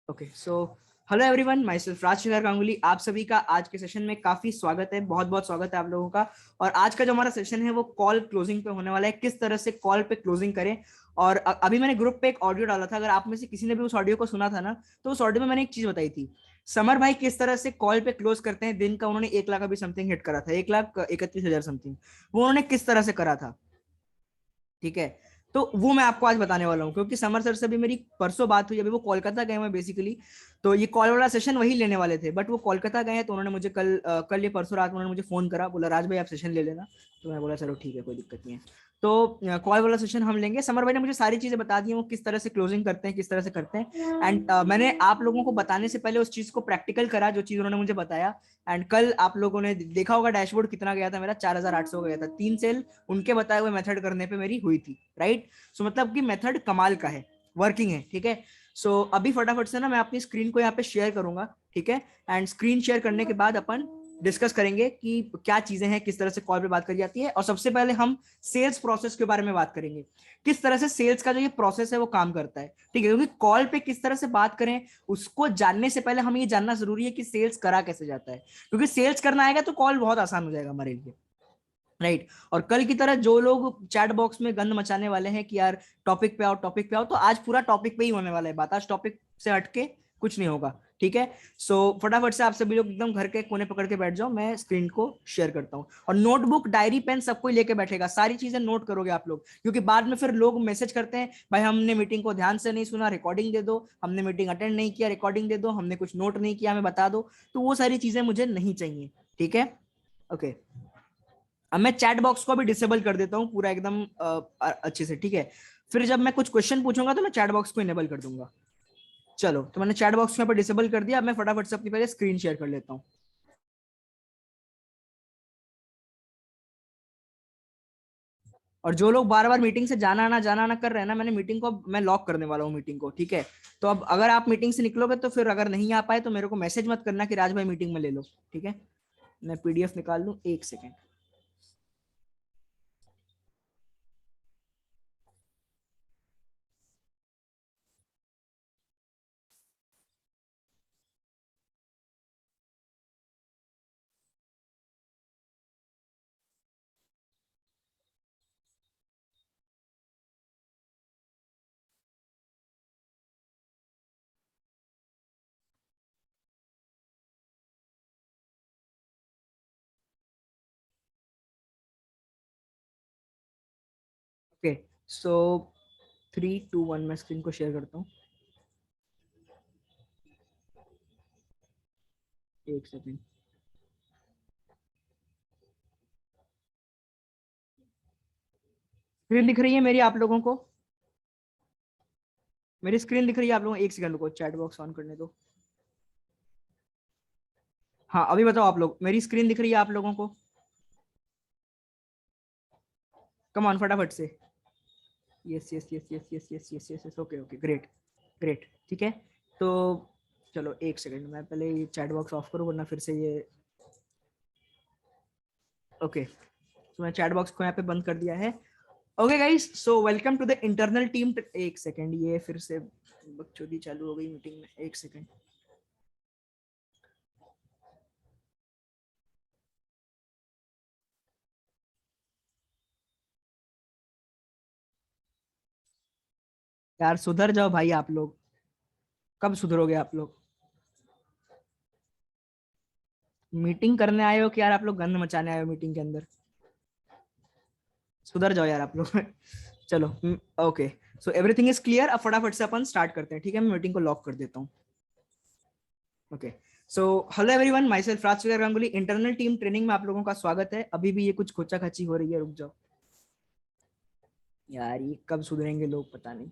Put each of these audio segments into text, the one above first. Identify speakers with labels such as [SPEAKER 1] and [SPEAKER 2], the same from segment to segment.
[SPEAKER 1] Okay so hello everyone, myself Rajshekhar Ganguly. आप सभी का आज के सेशन में काफी स्वागत है, बहुत बहुत स्वागत है आप लोगों का। और आज का जो हमारा सेशन है वो कॉल क्लोजिंग पे होने वाला है, किस तरह से कॉल पे क्लोजिंग करें। और अभी मैंने ग्रुप पे एक ऑडियो डाला था, अगर आप में से किसी ने भी उस ऑडियो को सुना था ना, तो उस ऑडियो में मैंने एक चीज बताई थी। समर भाई किस तरह से कॉल पे क्लोज करते हैं, दिन का उन्होंने 1 लाख अभी समथिंग हिट करा था, 1,31,000 समथिंग, वो उन्होंने किस तरह से करा था। ठीक है, तो वो मैं आपको आज बताने वाला हूँ, क्योंकि समर सर से भी मेरी परसों बात हुई, अभी वो कोलकाता गए हुए बेसिकली। तो ये कॉल वाला सेशन वही लेने वाले थे, बट वो कोलकाता गए हैं, तो उन्होंने मुझे कल ये परसों रात में उन्होंने मुझे फोन करा, बोला राज भाई आप सेशन ले लेना। तो मैं बोला चलो ठीक है, कोई दिक्कत नहीं है। तो कॉल वाला सेशन हम लेंगे। समर भाई ने मुझे सारी चीजें बता दी हैं, वो किस तरह से क्लोजिंग करते हैं, किस तरह से करते हैं। एंड मैंने आप लोगों को बताने से पहले उस चीज को प्रैक्टिकल करा, जो चीज उन्होंने मुझे बताया। एंड कल आप लोगों ने देखा होगा डैशबोर्ड कितना गया था मेरा, 4,800 गया था। 3 सेल उनके बताए हुए मेथड करने पे मेरी हुई थी, राइट। सो मतलब कि मेथड कमाल का है, वर्किंग है। ठीक है, सो अभी फटाफट से ना मैं अपनी स्क्रीन को यहाँ पे शेयर करूंगा। ठीक है, एंड स्क्रीन शेयर करने के बाद अपन डिस्कस करेंगे कि क्या चीजें हैं, किस तरह से कॉल पे बात करी जाती है। और सबसे पहले हम सेल्स प्रोसेस के बारे में बात करेंगे, किस तरह से सेल्स का जो ये प्रोसेस है वो काम करता है। ठीक है, क्योंकि कॉल पे किस तरह से बात करें उसको जानने से पहले हमें ये जानना जरूरी है कि सेल्स करा कैसे जाता है, क्योंकि सेल्स करना आएगा तो कॉल बहुत आसान हो जाएगा हमारे लिए, राइट। और कल की तरह जो लोग चैट बॉक्स में गंद मचाने वाले हैं कि यार टॉपिक पे आओ टॉपिक पे आओ, तो आज पूरा टॉपिक पे ही होने वाला है बात, आज टॉपिक से हटके कुछ नहीं होगा। ठीक है, सो फटाफट से आप सभी लोग एकदम घर के कोने पकड़ के बैठ जाओ, मैं स्क्रीन को शेयर करता हूँ। और नोटबुक डायरी पेन सब कोई लेके बैठेगा, सारी चीजें नोट करोगे आप लोग, क्योंकि बाद में फिर लोग मैसेज करते हैं भाई हमने मीटिंग को ध्यान से नहीं सुना, रिकॉर्डिंग दे दो, हमने मीटिंग अटेंड नहीं किया, रिकॉर्डिंग दे दो, हमने कुछ नोट नहीं किया हमें बता दो। तो वो सारी चीजें मुझे नहीं चाहिए। ठीक है, ओके। अब मैं चैट बॉक्स को भी डिसेबल कर देता हूँ पूरा एकदम अच्छे से। ठीक है, फिर जब मैं कुछ क्वेश्चन पूछूंगा तो मैं चैट बॉक्स को इनेबल कर दूंगा। चलो, तो मैंने चैट बॉक्स को यहाँ पर डिसेबल कर दिया। अब मैं फटाफट से अपनी पहले स्क्रीन शेयर कर लेता हूँ। और जो लोग बार बार मीटिंग से जाना आना कर रहे हैं ना, मैंने मीटिंग को मैं लॉक करने वाला हूँ मीटिंग को। ठीक है, तो अब अगर आप मीटिंग से निकलोगे तो फिर अगर नहीं आ पाए तो मेरे को मैसेज मत करना कि राज भाई मीटिंग में ले लो। ठीक है, मैं पीडीएफ निकाल लूँ, 1 सेकेंड। ओके, सो 3 2 1 मैं स्क्रीन को शेयर करता हूँ। 1 सेकेंड। स्क्रीन दिख रही है मेरी आप लोगों को? मेरी स्क्रीन दिख रही है आप लोगों को? 1 सेकंड को चैट बॉक्स ऑन करने दो। हाँ, अभी बताओ आप लोग, मेरी स्क्रीन दिख रही है आप लोगों को? कम ऑन फटाफट से। Yes yes yes yes yes yes yes yes yes, okay okay, great great. ठीक है, तो चलो 1 सेकंड, मैं पहले ये चैट बॉक्स ऑफ करूँ वरना फिर से ये। ओके, तो मैं चैट बॉक्स को यहाँ पे बंद कर दिया है। Okay guys, so welcome to the internal team. 1 second, ये फिर से बकचोदी चालू हो गई मीटिंग में। 1 सेकंड। यार सुधर जाओ भाई आप लोग, कब सुधरोगे आप लोग? मीटिंग करने आए हो कि यार आप लोग गंद मचाने आए हो मीटिंग के अंदर? सुधर जाओ यार आप लोग। चलो, okay, so everything is clear. अब फटाफट से अपन स्टार्ट करते हैं। ठीक है, मैं मीटिंग को लॉक कर देता हूँ। Okay, so hello everyone, myself Rajshekhar Ganguly. Internal team training में आप लोगों का स्वागत है। अभी भी ये कुछ खोचा खाची हो रही है, रुक जाओ यार, ये कब सुधरेंगे लोग पता नहीं।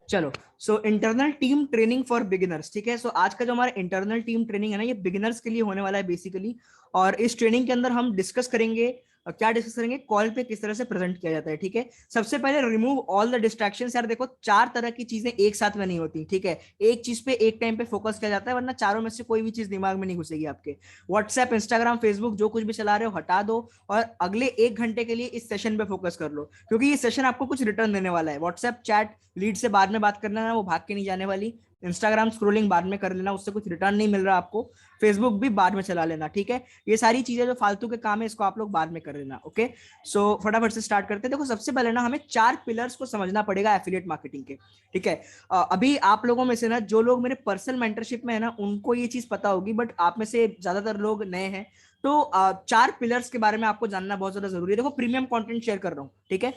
[SPEAKER 1] चलो, so internal team training for beginners. ठीक है, सो आज का जो हमारा इंटरनल टीम ट्रेनिंग है ना, ये बिगिनर्स के लिए होने वाला है बेसिकली। और इस ट्रेनिंग के अंदर हम डिस्कस करेंगे, क्या डिस्कस करेंगे, कॉल पे किस तरह से प्रेजेंट किया जाता है। ठीक है, सबसे पहले रिमूव ऑल द डिस्ट्रैक्शंस। यार देखो, 4 तरह की चीजें एक साथ में नहीं होती। ठीक है, एक चीज पे एक टाइम पे फोकस किया जाता है, वरना चारों में से कोई भी चीज दिमाग में नहीं घुसेगी आपके। व्हाट्सएप, इंस्टाग्राम, फेसबुक जो कुछ भी चला रहे हो हटा दो, और अगले 1 घंटे के लिए इस सेशन पे फोकस कर लो, क्योंकि ये सेशन आपको कुछ रिटर्न देने वाला है। व्हाट्सएप चैट लीड से बाद में बात करना है, वो भाग के नहीं जाने वाली। इंस्टाग्राम स्क्रोलिंग बाद में कर लेना, उससे कुछ रिटर्न नहीं मिल रहा आपको, फेसबुक भी बाद में चला लेना, ठीक है। ये सारी चीजें जो फालतू के काम है इसको आप लोग बाद में कर लेना, ओके। सो फटाफट से स्टार्ट करते हैं। देखो सबसे पहले ना हमें 4 पिलर्स को समझना पड़ेगा एफिलिएट मार्केटिंग के, ठीक है। अभी आप लोगों में से ना जो लोग मेरे पर्सनल मेंटरशिप में है ना उनको ये चीज पता होगी, बट आप में से ज्यादातर लोग नए हैं, तो 4 पिलर्स के बारे में आपको जानना बहुत ज्यादा जरूरी है। देखो प्रीमियम कंटेंट शेयर कर रहा हूँ, ठीक है,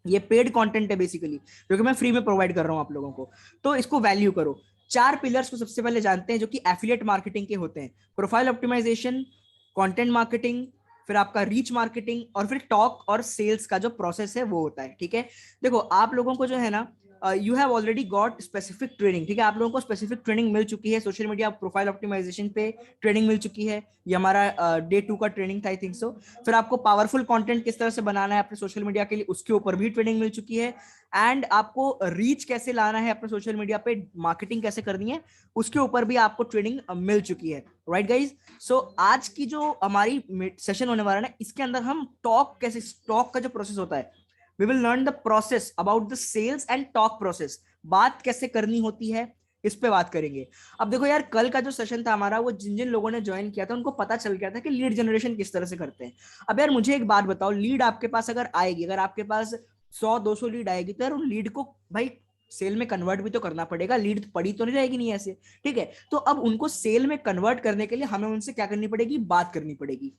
[SPEAKER 1] ये पेड कंटेंट है बेसिकली, जो कि मैं फ्री में प्रोवाइड कर रहा हूं आप लोगों को, तो इसको वैल्यू करो। 4 पिलर्स को सबसे पहले जानते हैं जो कि एफिलिएट मार्केटिंग के होते हैं। प्रोफाइल ऑप्टिमाइजेशन, कंटेंट मार्केटिंग, फिर आपका रीच मार्केटिंग, और फिर टॉक और सेल्स का जो प्रोसेस है वो होता है, ठीक है। देखो आप लोगों को जो है ना, you have already got specific training, ठीक है, आप लोगों को स्पेसिफिक ट्रेनिंग मिल चुकी है। सोशल मीडिया प्रोफाइल ऑप्टिमाइजेशन पे ट्रेनिंग मिल चुकी है, ये हमारा डे 2 का ट्रेनिंग था आई थिंक सो। फिर आपको पावरफुल कंटेंट किस तरह से बनाना है अपने सोशल मीडिया के लिए, उसके ऊपर भी ट्रेनिंग मिल चुकी है। एंड आपको रीच कैसे लाना है अपने सोशल मीडिया पे, मार्केटिंग कैसे करनी है, उसके ऊपर भी आपको ट्रेनिंग मिल चुकी है, राइट गाइज। सो आज की जो हमारी सेशन होने वाला है ना, इसके अंदर हम टॉक का जो प्रोसेस होता है, we will learn the process about the sales and talk process, बात कैसे करनी होती है इस पे बात करेंगे। अब देखो यार, कल का जो सेशन था हमारा, वो जिन जिन लोगों ने ज्वाइन किया था उनको पता चल गया था कि लीड जनरेशन किस तरह से करते हैं। अब यार मुझे एक बात बताओ, लीड आपके पास अगर आएगी, अगर आपके पास 100-200 लीड आएगी, तो यार उन लीड को भाई सेल में कन्वर्ट भी तो करना पड़ेगा, लीड पड़ी तो नहीं रहेगी नहीं ऐसे, ठीक है। तो अब उनको सेल में कन्वर्ट करने के लिए हमें उनसे क्या करनी पड़ेगी, बात करनी पड़ेगी।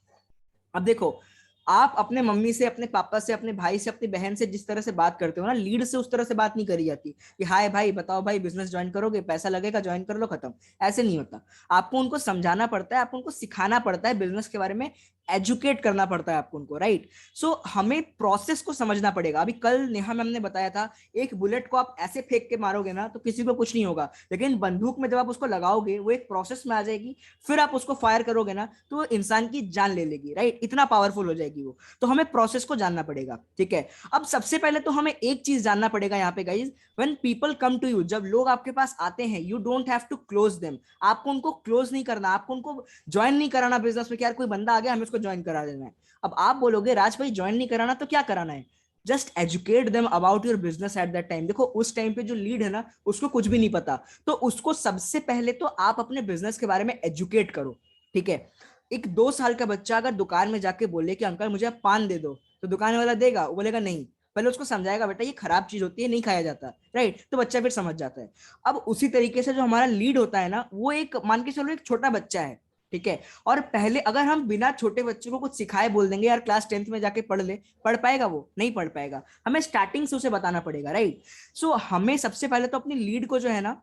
[SPEAKER 1] अब देखो, आप अपने मम्मी से, अपने पापा से, अपने भाई से, अपनी बहन से जिस तरह से बात करते हो ना, लीड से उस तरह से बात नहीं करी जाती कि हाय भाई बताओ भाई बिजनेस ज्वाइन करोगे, पैसा लगेगा, ज्वाइन कर लो, खत्म। ऐसे नहीं होता। आपको उनको समझाना पड़ता है, आपको उनको सिखाना पड़ता है, बिजनेस के बारे में एजुकेट करना पड़ता है आपको उनको, राइट। सो हमें प्रोसेस को समझना पड़ेगा। अभी कल नेहा मैम ने बताया था, एक बुलेट को आप ऐसे फेंक के मारोगे ना तो किसी को कुछ नहीं होगा, लेकिन बंदूक में जब आप उसको लगाओगे वो एक प्रोसेस में आ जाएगी, फिर आप उसको फायर करोगे ना तो वो इंसान की जान ले लेगी, राइट, इतना पावरफुल हो जाएगी वो। तो हमें प्रोसेस को जानना पड़ेगा, ठीक है। अब सबसे पहले तो हमें एक चीज जानना पड़ेगा यहाँ पे guys, when people come to you, जब लोग आपके पास आते हैं, you don't have to close them, आपको उनको क्लोज नहीं करना, आपको उनको ज्वाइन नहीं कराना बिजनेस में कि यार कोई बंदा आ गया हमें उसको ज्वाइन करा देना है। अब आप बोलोगे राज भाई ज्वाइन नहीं कराना तो क्या कराना है, just educate them about your business at that time. देखो उस टाइम पे जो लीड है ना उसको कुछ भी नहीं पता, तो उसको सबसे पहले तो आप अपने बिजनेस के बारे में एजुकेट करो, ठीक है। एक 2 साल का बच्चा अगर दुकान में जाके बोले कि अंकल मुझे आप पान दे दो, तो दुकान वाला देगा, वो बोलेगा नहीं, पहले उसको समझाएगा बेटा ये खराब चीज होती है, नहीं खाया जाता, राइट, तो बच्चा फिर समझ जाता है। अब उसी तरीके से जो हमारा लीड होता है ना, वो एक मान के चलो एक छोटा बच्चा है, ठीक है। और पहले अगर हम बिना छोटे बच्चे को कुछ सिखाए बोल देंगे यार क्लास 10th में जाके पढ़ ले, पढ़ पाएगा वो, नहीं पढ़ पाएगा। हमें स्टार्टिंग से उसे बताना पड़ेगा, राइट। सो हमें सबसे पहले तो अपनी लीड को जो है ना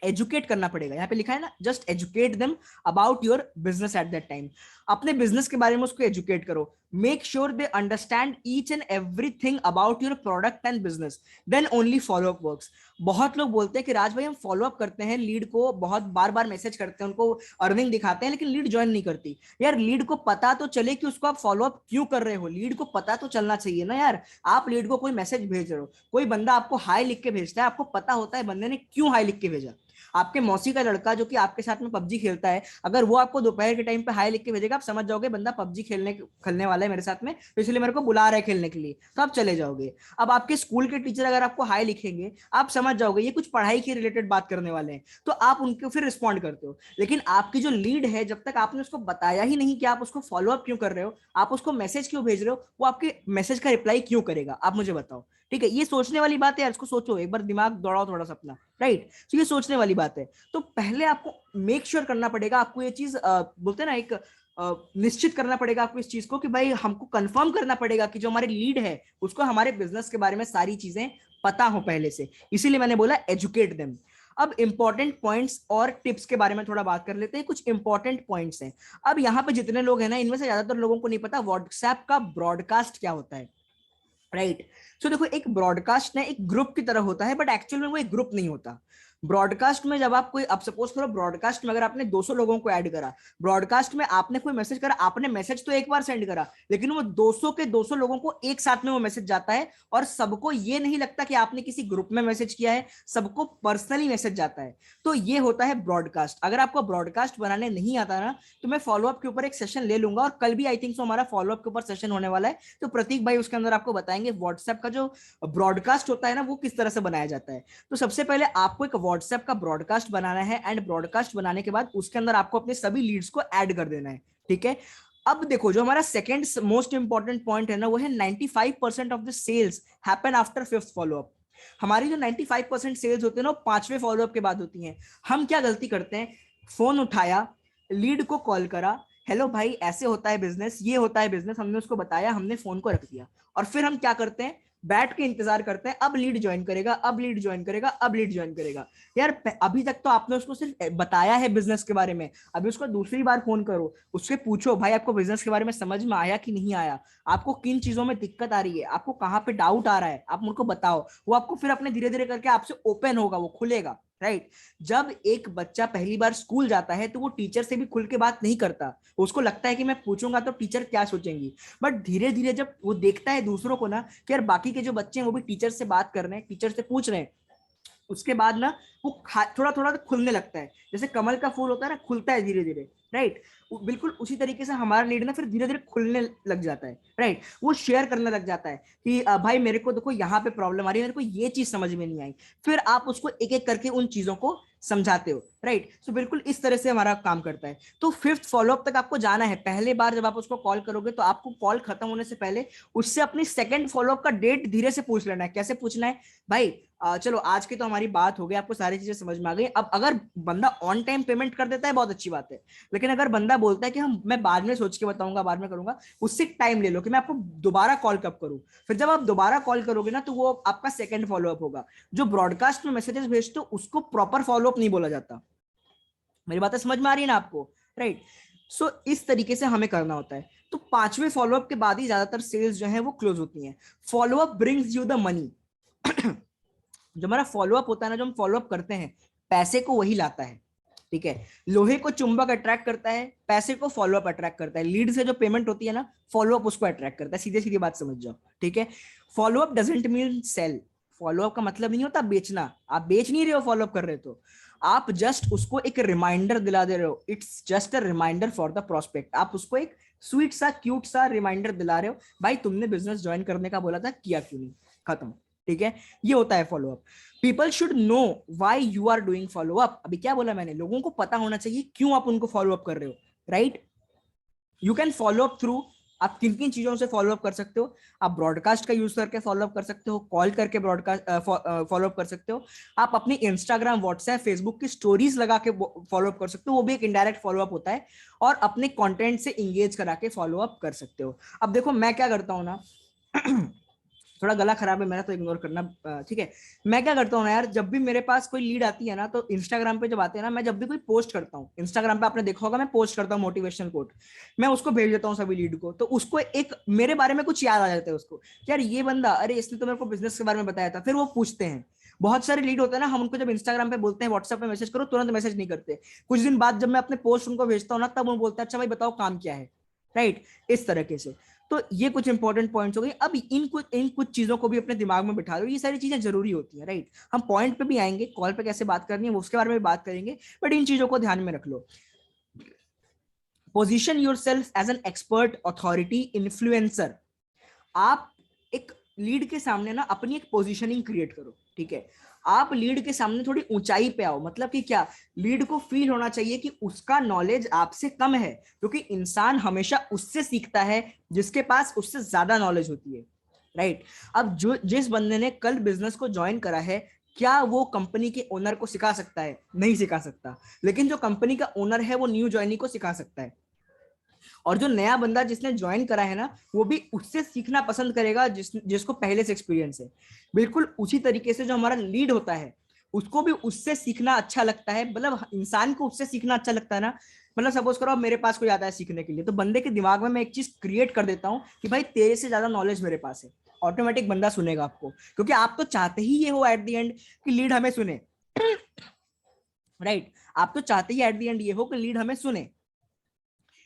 [SPEAKER 1] एजुकेट करना पड़ेगा। यहाँ पे लिखा है ना, just educate them about your business at that time, अपने बिजनेस के बारे में उसको एजुकेट करो। Make sure they understand each and everything about your product and business, then only follow up works. बहुत लोग बोलते हैं कि राज भाई हम फॉलोअप करते हैं, लीड को बहुत बार बार मैसेज करते हैं, उनको अर्निंग दिखाते हैं, लेकिन लीड ज्वाइन नहीं करती। यार लीड को पता तो चले कि उसको आप फॉलोअप क्यों कर रहे हो, लीड को पता तो चलना चाहिए ना यार। आप लीड को कोई मैसेज भेज रहे हो, कोई बंदा आपको हाई लिख के भेजता है, आपको पता होता है बंदे ने क्यों हाई लिख के भेजा। आपके मौसी का लड़का जो कि आपके साथ में पबजी खेलता है, अगर वो आपको दोपहर के टाइम पे हाई लिख के भेजेगा, आप समझ जाओगे बंदा पबजी खेलने वाला है मेरे साथ में, तो इसलिए मेरे को बुला रहा है खेलने के लिए, तो आप चले जाओगे। अब आपके स्कूल के टीचर अगर आपको हाई लिखेंगे, आप समझ जाओगे ये कुछ पढ़ाई के रिलेटेड बात करने वाले हैं, तो आप उनको फिर रिस्पॉन्ड करते हो। लेकिन आपकी जो लीड है, जब तक आपने उसको बताया ही नहीं कि आप उसको फॉलोअप क्यों कर रहे हो, आप उसको मैसेज क्यों भेज रहे हो, वो आपके मैसेज का रिप्लाई क्यों करेगा, आप मुझे बताओ, ठीक है। ये सोचने वाली बात है यार, इसको सोचो एक बार, दिमाग दौड़ाओ थोड़ा सा अपना, राइट। तो ये सोचने वाली बात है। तो पहले आपको मेक श्योर करना पड़ेगा, आपको ये चीज बोलते हैं ना एक निश्चित करना पड़ेगा आपको इस चीज को, कि भाई हमको कंफर्म करना पड़ेगा कि जो हमारे लीड है उसको हमारे बिजनेस के बारे में सारी चीजें पता हो पहले से, इसीलिए मैंने बोला एजुकेट देम। अब इंपॉर्टेंट पॉइंट्स और टिप्स के बारे में थोड़ा बात कर लेते हैं। कुछ इंपॉर्टेंट पॉइंट्स हैं। अब यहाँ पे जितने लोग हैं ना, इनमें से ज्यादातर लोगों को नहीं पता व्हाट्सएप का ब्रॉडकास्ट क्या होता है, राइट। सो देखो, एक ब्रॉडकास्ट ना एक ग्रुप की तरह होता है, बट एक्चुअल में वो एक ग्रुप नहीं होता। ब्रॉडकास्ट में जब आप कोई, अब सपोज करो ब्रॉडकास्ट में अगर आपने 200 लोगों को ऐड करा, ब्रॉडकास्ट में आपने कोई मैसेज करा, आपने मैसेज तो एक बार सेंड करा, लेकिन वो 200 के 200 लोगों को एक साथ में वो मैसेज जाता है, और सबको ये नहीं लगता कि आपने किसी ग्रुप में मैसेज किया है, सबको पर्सनली मैसेज जाता है। तो ये होता है ब्रॉडकास्ट। अगर आपको ब्रॉडकास्ट बनाने नहीं आता ना, तो मैं फॉलोअप के ऊपर एक सेशन ले लूंगा, और कल भी आई थिंक सो हमारा फॉलोअप के ऊपर सेशन होने वाला है, तो प्रतीक भाई उसके अंदर आपको बताएंगे व्हाट्सएप का जो ब्रॉडकास्ट होता है ना वो किस तरह से बनाया जाता है। तो सबसे पहले आपको एक व्हाट्सएप का ब्रॉडकास्ट बनाना है एंड ब्रॉडकास्ट बनाने के बाद उसके अंदर आपको अपने सभी लीड्स को ऐड कर देना है, ठीक है। अब देखो जो हमारा सेकंड मोस्ट इंपॉर्टेंट पॉइंट है ना, वो है 95% of the sales happen after fifth follow up. हमारी जो 95% सेल्स होती है ना, वो पांचवें फॉलोअप के बाद होती हैं। हम क्या गलती करते हैं, फोन उठाया, लीड को कॉल करा, हेलो भाई ऐसे होता है बिजनेस, ये होता है बिजनेस, हमने उसको बताया, हमने फोन को रख दिया, और फिर हम क्या करते हैं, बैठ के इंतजार करते हैं, अब लीड ज्वाइन करेगा, अब लीड ज्वाइन करेगा, अब लीड ज्वाइन करेगा। यार अभी तक तो आपने उसको सिर्फ बताया है बिजनेस के बारे में, अभी उसको दूसरी बार फोन करो, उससे पूछो भाई आपको बिजनेस के बारे में समझ में आया कि नहीं आया, आपको किन चीजों में दिक्कत आ रही है, आपको कहाँ पे डाउट आ रहा है, आप उनको बताओ। वो आपको फिर अपने धीरे धीरे करके आपसे ओपन होगा, वो खुलेगा, राइट। जब एक बच्चा पहली बार स्कूल जाता है तो वो टीचर से भी खुल के बात नहीं करता, उसको लगता है कि मैं पूछूंगा तो टीचर क्या सोचेंगी। बट धीरे धीरे जब वो देखता है दूसरों को ना कि यार बाकी के जो बच्चे हैं वो भी टीचर से बात कर रहे हैं, टीचर से पूछ रहे हैं, उसके बाद ना वो थोड़ा थोड़ा खुलने लगता है, जैसे कमल का फूल होता है ना, खुलता है धीरे धीरे, राइट। बिल्कुल उसी तरीके से हमारा लीड ना फिर धीरे धीरे खुलने लग जाता है, राइट। वो शेयर करने लग जाता है कि भाई मेरे को देखो यहाँ पे प्रॉब्लम आ रही है, मेरे को ये चीज समझ में नहीं आई, फिर आप उसको एक एक करके उन चीजों को समझाते हो, राइट। सो बिल्कुल इस तरह से हमारा काम करता है। तो फिफ्थ फॉलोअप तक आपको जाना है। पहले बार जब आप उसको कॉल करोगे तो आपको कॉल खत्म होने से पहले उससे अपनी सेकंड फॉलोअप का डेट धीरे से पूछ लेना है। कैसे पूछना है भाई, चलो आज की तो हमारी बात हो गई, आपको सारी चीजें समझ में आ गई। अब अगर बंदा ऑन टाइम पेमेंट कर देता है बहुत अच्छी बात है, लेकिन अगर बंदा बोलता है कि हम मैं बाद में सोच के बताऊंगा, बाद में करूंगा, उससे टाइम ले लो कि मैं आपको दोबारा कॉल कब करूं। फिर जब आप दोबारा कॉल करोगे ना तो वो आपका सेकंड फॉलोअप होगा। जो ब्रॉडकास्ट में मैसेजेस भेजते हो उसको प्रॉपर फॉलोअप नहीं बोला जाता। मेरी बातें समझ में आ रही है ना आपको, राइट। सो इस तरीके से हमें करना होता है। तो पांचवें फॉलोअप के बाद ही ज्यादातर सेल्स जो है वो क्लोज होती हैं। Follow up brings you the money. जो हमारा फॉलोअप होता है ना, जो हम फॉलोअप करते हैं, पैसे को वही लाता है, ठीक है। लोहे को चुंबक अट्रैक्ट करता है, पैसे को फॉलोअप अट्रैक्ट करता है। लीड से जो पेमेंट होती है ना, फॉलोअप उसको अट्रैक्ट करता है। सीधे सीधी बात समझ जाओ, ठीक है। Follow up doesn't mean sale. Follow up का मतलब नहीं होता बेचना। आप बेच नहीं रहे हो फॉलोअप कर रहे हो तो, आप जस्ट उसको एक रिमाइंडर दिला दे रहे हो। It's just a reminder for the prospect. आप उसको एक स्वीट सा क्यूट सा रिमाइंडर दिला रहे हो, भाई तुमने बिजनेस ज्वाइन करने का बोला था, किया क्यों नहीं, खत्म, ठीक है। ये होता है follow up. People should know why you are doing follow up. अभी क्या बोला मैंने, लोगों को पता होना चाहिए क्यों आप उनको फॉलोअप कर रहे हो, right. You can follow up through, आप किन किन चीजों से फॉलोअप कर सकते हो। आप ब्रॉडकास्ट का यूज करके फॉलोअप कर सकते हो, कॉल करके ब्रॉडकास्ट फॉलोअप कर सकते हो, आप अपनी इंस्टाग्राम व्हाट्सएप फेसबुक की स्टोरीज लगा के फॉलोअप कर सकते हो, वो भी एक इनडायरेक्ट फॉलोअप होता है। और अपने कंटेंट से इंगेज करा के फॉलोअप कर सकते हो। अब देखो मैं क्या करता हूँ ना, थोड़ा गला खराब है मेरा तो इग्नोर करना, ठीक है। मैं क्या करता हूँ ना यार, जब भी मेरे पास कोई लीड आती है ना, तो इंस्टाग्राम पे जब आते हैं ना, मैं जब भी कोई पोस्ट करता हूँ इंस्टाग्राम पे, आपने देखा होगा मैं पोस्ट करता हूँ मोटिवेशनल कोट, मैं उसको भेज देता हूँ सभी लीड को। तो उसको एक मेरे बारे में कुछ याद आ जाता है उसको, यार ये बंदा, अरे इसने तो मेरे को बिजनेस के बारे में बताया था। फिर वो पूछते हैं। बहुत सारे लीड होते हैं ना, हम उनको जब इंस्टाग्राम पे बोलते हैं व्हाट्सएप पे मैसेज करो, तुरंत मैसेज नहीं करते। कुछ दिन बाद जब मैं अपने पोस्ट उनको भेजता हूँ ना, तब वो बोलते हैं अच्छा भाई बताओ काम क्या है, राइट। इस तरीके से। तो ये कुछ इंपॉर्टेंट पॉइंट्स हो गए। अब इन कुछ चीजों को भी अपने दिमाग में बिठा लो, ये सारी चीजें जरूरी होती है, राइट। हम पॉइंट पे भी आएंगे, कॉल पे कैसे बात करनी है उसके बारे में भी बात करेंगे, बट इन चीजों को ध्यान में रख लो। Position yourself as an expert, authority, influencer. आप एक लीड के सामने ना अपनी एक पोजीशनिंग क्रिएट करो, ठीक है। आप लीड के सामने थोड़ी ऊंचाई पे आओ, मतलब कि क्या, लीड को फील होना चाहिए कि उसका नॉलेज आपसे कम है, क्योंकि इंसान हमेशा उससे सीखता है जिसके पास उससे ज्यादा नॉलेज होती है, राइट। अब जो जिस बंदे ने कल बिजनेस को ज्वाइन करा है, क्या वो कंपनी के ओनर को सिखा सकता है? नहीं सिखा सकता। लेकिन जो कंपनी का ओनर है वो न्यू ज्वाइनी को सिखा सकता है। और जो नया बंदा जिसने ज्वाइन करा है ना, वो भी उससे सीखना पसंद करेगा जिसको पहले से एक्सपीरियंस है। बिल्कुल उसी तरीके से जो हमारा लीड होता है, उसको भी उससे सीखना अच्छा लगता है। मतलब इंसान को उससे सीखना अच्छा लगता है ना। मतलब सपोज करो अब मेरे पास कोई आता है सीखने के लिए, तो बंदे के दिमाग में मैं एक चीज क्रिएट कर देता हूँ कि भाई तेरे से ज्यादा नॉलेज मेरे पास है। ऑटोमेटिक बंदा सुनेगा आपको, क्योंकि आप तो चाहते ही ये हो एट द एंड कि लीड हमें सुने, राइट। आप तो चाहते ही एट द एंड ये हो कि लीड हमें सुने।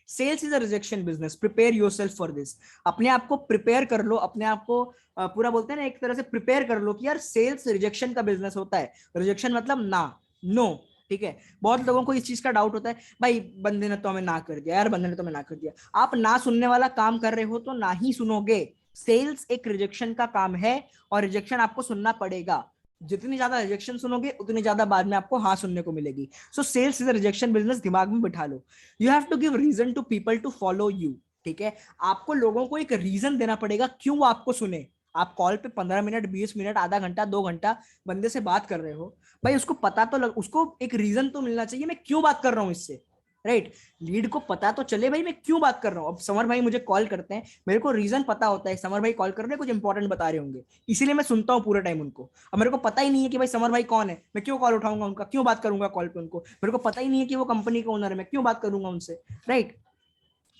[SPEAKER 1] Sales is a rejection business, prepare yourself for this. अपने आप को प्रिपेयर कर लो, अपने आप को पूरा बोलते हैं ना, एक तरह से प्रिपेयर कर लो कि यार सेल्स रिजेक्शन का बिजनेस होता है। रिजेक्शन मतलब ना, नो, ठीक है। बहुत लोगों को इस चीज का डाउट होता है, भाई बंदे ने तो हमें ना कर दिया, यार बंदे ने तो हमें ना कर दिया। आप ना सुनने वाला काम कर रहे हो तो ना ही सुनोगे। सेल्स एक रिजेक्शन का काम है और रिजेक्शन आपको सुनना पड़ेगा। जितनी ज्यादा रिजेक्शन सुनोगे उतनी ज्यादा बाद में आपको हाँ सुनने को मिलेगी। So sales is a rejection business, दिमाग में बिठा लो। You have to give reason to people to follow you. ठीक है, आपको लोगों को एक रीजन देना पड़ेगा क्यों वो आपको सुने। आप कॉल पे 15 मिनट, 20 मिनट, आधा घंटा, 2 घंटा बंदे से बात कर रहे हो, भाई उसको पता तो उसको एक रीजन तो मिलना चाहिए, मैं क्यों बात कर रहा हूँ इससे। राइट, लीड को पता तो चले भाई मैं क्यों बात कर रहा हूँ। अब समर भाई मुझे कॉल करते हैं, मेरे को रीजन पता होता है, समर भाई कॉल कर रहे हैं, कुछ इंपॉर्टेंट बता रहे होंगे, इसीलिए मैं सुनता हूँ पूरे टाइम उनको। अब मेरे को पता ही नहीं है कि भाई समर भाई कौन है, मैं क्यों कॉल उठाऊंगा उनका, क्यों बात करूंगा कॉल पे उनको, मेरे को पता ही नहीं है कि वो कंपनी का ओनर है, मैं क्यों बात करूंगा उनसे। राइट,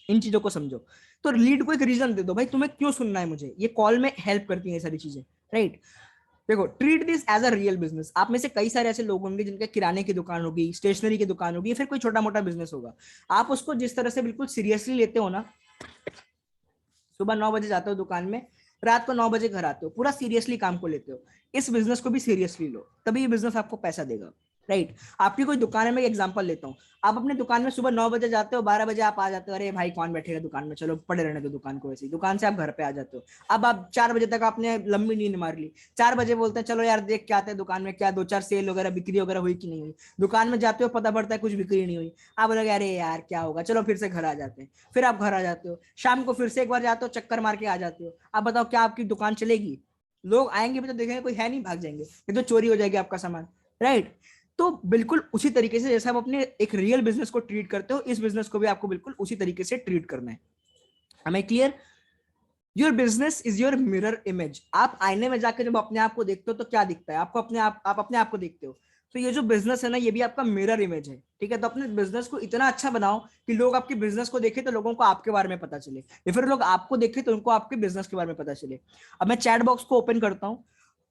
[SPEAKER 1] इन चीजों को समझो। तो लीड को एक रीजन दे दो, भाई तुम्हें क्यों सुनना है मुझे, ये कॉल में हेल्प करती है ये सारी चीजें। राइट, देखो treat this as a real business. आप में से कई सारे ऐसे लोग होंगे जिनके किराने की दुकान होगी, स्टेशनरी की दुकान होगी, फिर कोई छोटा मोटा बिजनेस होगा। आप उसको जिस तरह से बिल्कुल सीरियसली लेते हो ना, सुबह 9 बजे जाते हो दुकान में, रात को 9 बजे घर आते हो, पूरा सीरियसली काम को लेते हो, इस बिजनेस को भी सीरियसली लो, तभी ये बिजनेस आपको पैसा देगा। राइट, आपकी कोई दुकान है, मैं एग्जांपल लेता हूँ। आप अपने दुकान में सुबह 9 बजे जाते हो, 12 बजे आप आ जाते हो, अरे भाई कौन बैठेगा दुकान में, चलो पड़े रहने दो दुकान को, वैसे ही दुकान से आप घर पे आ जाते हो। अब आप 4 बजे तक आपने लंबी नींद मार ली, 4 बजे बोलते हैं चलो यार देख के आते हैं दुकान में क्या 2-4 सेल वगैरह, बिक्री वगैरह हुई कि नहीं हुई। दुकान में जाते हो, पता पड़ता है कुछ बिक्री नहीं हुई। आप बोलोगे अरे यार क्या होगा, चलो फिर से घर आ जाते हैं। फिर आप घर आ जाते हो, शाम को फिर से एक बार जाते हो, चक्कर मार के आ जाते हो। आप बताओ क्या आपकी दुकान चलेगी? लोग आएंगे भी तो देखेंगे कोई है नहीं, भाग जाएंगे, ये तो चोरी हो जाएगी आपका सामान। राइट, तो बिल्कुल उसी तरीके से जैसे आप अपने एक रियल बिजनेस को ट्रीट करते हो, इस बिजनेस को भी आपको बिल्कुल उसी तरीके से ट्रीट करना है। हमें clear? Your business is your mirror image. आप आईने में जाकर जब अपने आप को देखते हो तो क्या दिखता है आपको, आप अपने आप को देखते हो। तो ये जो बिजनेस है ना, ये भी आपका मिरर इमेज है। ठीक है, तो अपने बिजनेस को इतना अच्छा बनाओ कि लोग आपके बिजनेस को देखें तो लोगों को आपके बारे में पता चले, या फिर लोग आपको देखें तो उनको आपके बिजनेस के बारे में पता चले। अब मैं चैट बॉक्स को ओपन करता हूँ।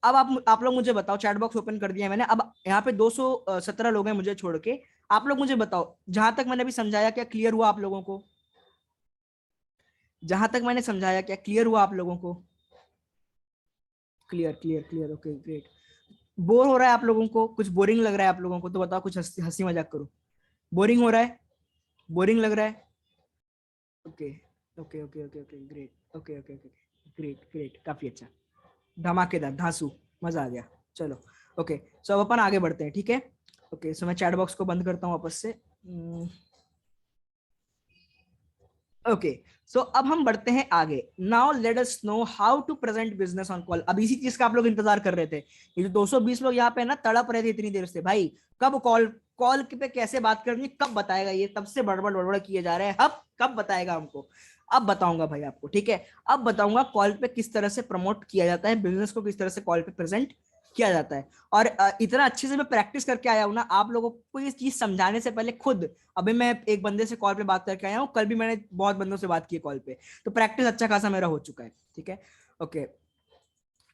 [SPEAKER 1] अब आप लोग मुझे बताओ, चैट बॉक्स ओपन कर दिया है मैंने, अब यहाँ पे 217 लोग हैं मुझे छोड़ के। आप लोग मुझे बताओ, जहां तक मैंने अभी समझाया क्या क्लियर हुआ आप लोगों को? जहां तक मैंने समझाया क्या क्लियर हुआ आप लोगों को? Clear clear clear, okay great. Bore हो रहा है आप लोगों को, कुछ बोरिंग लग रहा है आप लोगों को तो बताओ, कुछ हंसी हंसी मजाक करो। बोरिंग हो रहा है? बोरिंग लग रहा है? Okay okay okay okay okay great, okay okay okay great great, काफी अच्छा, धमाकेदार, धांसू, मजा आ गया। चलो ओके, सो अब अपन आगे बढ़ते हैं। ठीक है, ओके, सो मैं चैट बॉक्स को बंद करता हूँ वापस से। ओके, सो अब हम बढ़ते हैं आगे। Now let us know how to present business on call. अब इसी चीज का आप लोग इंतजार कर रहे थे, ये जो 220 लोग यहाँ पे ना तड़प रहे थे इतनी देर से, भाई कब कॉल, कॉल पे कैसे बात करनी है, कब बताएगा, ये तब से बड़बड़ बड़बड़ किए जा रहे हैं, अब कब बताएगा हमको। अब बताऊंगा भाई आपको, ठीक है, अब बताऊंगा कॉल पे किस तरह से प्रमोट किया जाता है बिजनेस को, किस तरह से कॉल पे प्रेजेंट किया जाता है। और इतना अच्छे से मैं प्रैक्टिस करके आया हूं ना, आप लोगों को ये चीज समझाने से पहले खुद अभी मैं एक बंदे से कॉल पे बात करके आया हूँ, कल भी मैंने बहुत बंदों से बात की कॉल पे, तो प्रैक्टिस अच्छा खासा मेरा हो चुका है। ठीक है, ओके,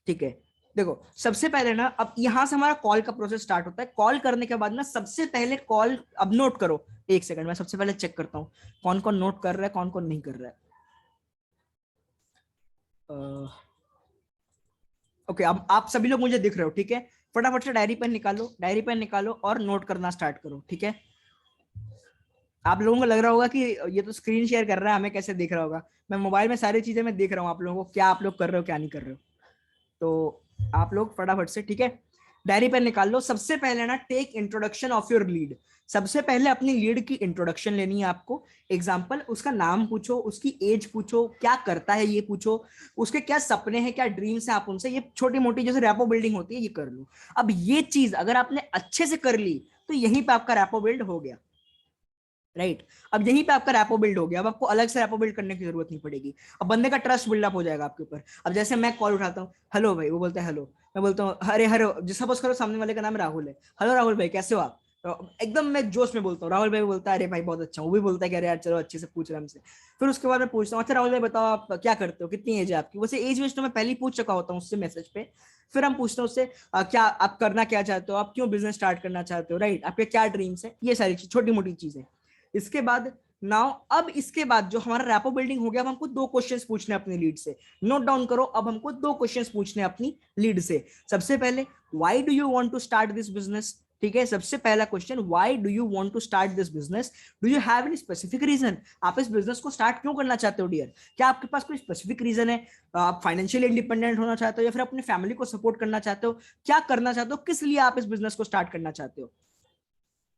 [SPEAKER 1] ठीक है। देखो सबसे पहले ना, अब यहां से हमारा कॉल का प्रोसेस स्टार्ट होता है। कॉल करने के बाद ना सबसे पहले कॉल, अब नोट करो, एक सेकंड, मैं सबसे पहले चेक करता हूँ कौन कौन नोट कर रहा है, कौन कौन नहीं कर रहा है। ओके, अब आप सभी लोग मुझे दिख रहे हो, ठीक है, फटाफट से डायरी पेन निकालो, डायरी पेन निकालो और नोट करना स्टार्ट करो। ठीक है, आप लोगों को लग रहा होगा कि ये तो स्क्रीन शेयर कर रहा है, हमें कैसे दिख रहा होगा। मैं मोबाइल में सारी चीजें मैं देख रहा हूँ आप लोगों को, क्या आप लोग कर रहे हो क्या नहीं कर रहे हो। तो आप लोग फटाफट से, ठीक है, डायरी पेन निकाल लो। सबसे पहले ना, take introduction of your lead. सबसे पहले अपनी लीड की इंट्रोडक्शन लेनी है आपको। एग्जाम्पल, उसका नाम पूछो, उसकी एज पूछो, क्या करता है ये पूछो, उसके क्या सपने हैं, क्या ड्रीम्स हैं, आप उनसे ये छोटी मोटी जैसे रैपो बिल्डिंग होती है ये कर लो। अब ये चीज अगर आपने अच्छे से कर ली तो यहीं पे आपका रैपो बिल्ड हो गया। राइट, अब यहीं पे आपका रैपो बिल्ड हो गया, अब आपको अलग से रैपो बिल्ड करने की जरूरत नहीं पड़ेगी। अब बंदे का ट्रस्ट बिल्डअप हो जाएगा आपके ऊपर। अब जैसे मैं कॉल उठाता हूँ, हेलो भाई, वो बोलता है हेलो, मैं बोलता हूँ अरे हेलो, सपोज करो सामने वाले का नाम राहुल है, हेलो राहुल भाई कैसे हो आप, तो एकदम मैं जोश में बोलता हूँ, राहुल भाई बोलता है अरे भाई बहुत अच्छा हूँ, वो भी बोलता है कि अरे यार चलो अच्छे से पूछ रहे हमसे। फिर उसके बाद मैं पूछता हूँ अच्छा राहुल भाई बताओ आप क्या करते हो, कितनी एज है आपकी, वैसे एज वेज तो मैं पहले ही पूछ चुका होता हूँ उससे मैसेज पे। फिर हम पूछते हैं उससे क्या आप करना क्या चाहते हो, आप क्यों बिजनेस स्टार्ट करना चाहते हो, राइट, आपके क्या ड्रीम्स है, ये सारी चीज छोटी मोटी चीजें। इसके बाद नाउ, अब इसके बाद जो हमारा रैपो बिल्डिंग हो गया, अब हमको दो क्वेश्चंस पूछने अपनी लीड से। नोट डाउन करो, अब हमको दो क्वेश्चंस पूछने अपनी लीड से। सबसे पहले, why do you want to start this business, ठीक है, सबसे पहला question, why do you want to start this business, do you have any specific reason, आप इस बिजनेस को स्टार्ट क्यों करना चाहते हो डियर, क्या आपके पास कोई स्पेसिफिक रीजन है, आप फाइनेंशियली इंडिपेंडेंट होना चाहते हो या फिर अपनी फैमिली को सपोर्ट करना चाहते हो, क्या करना चाहते हो, किस लिए आप इस बिजनेस को स्टार्ट करना चाहते हो,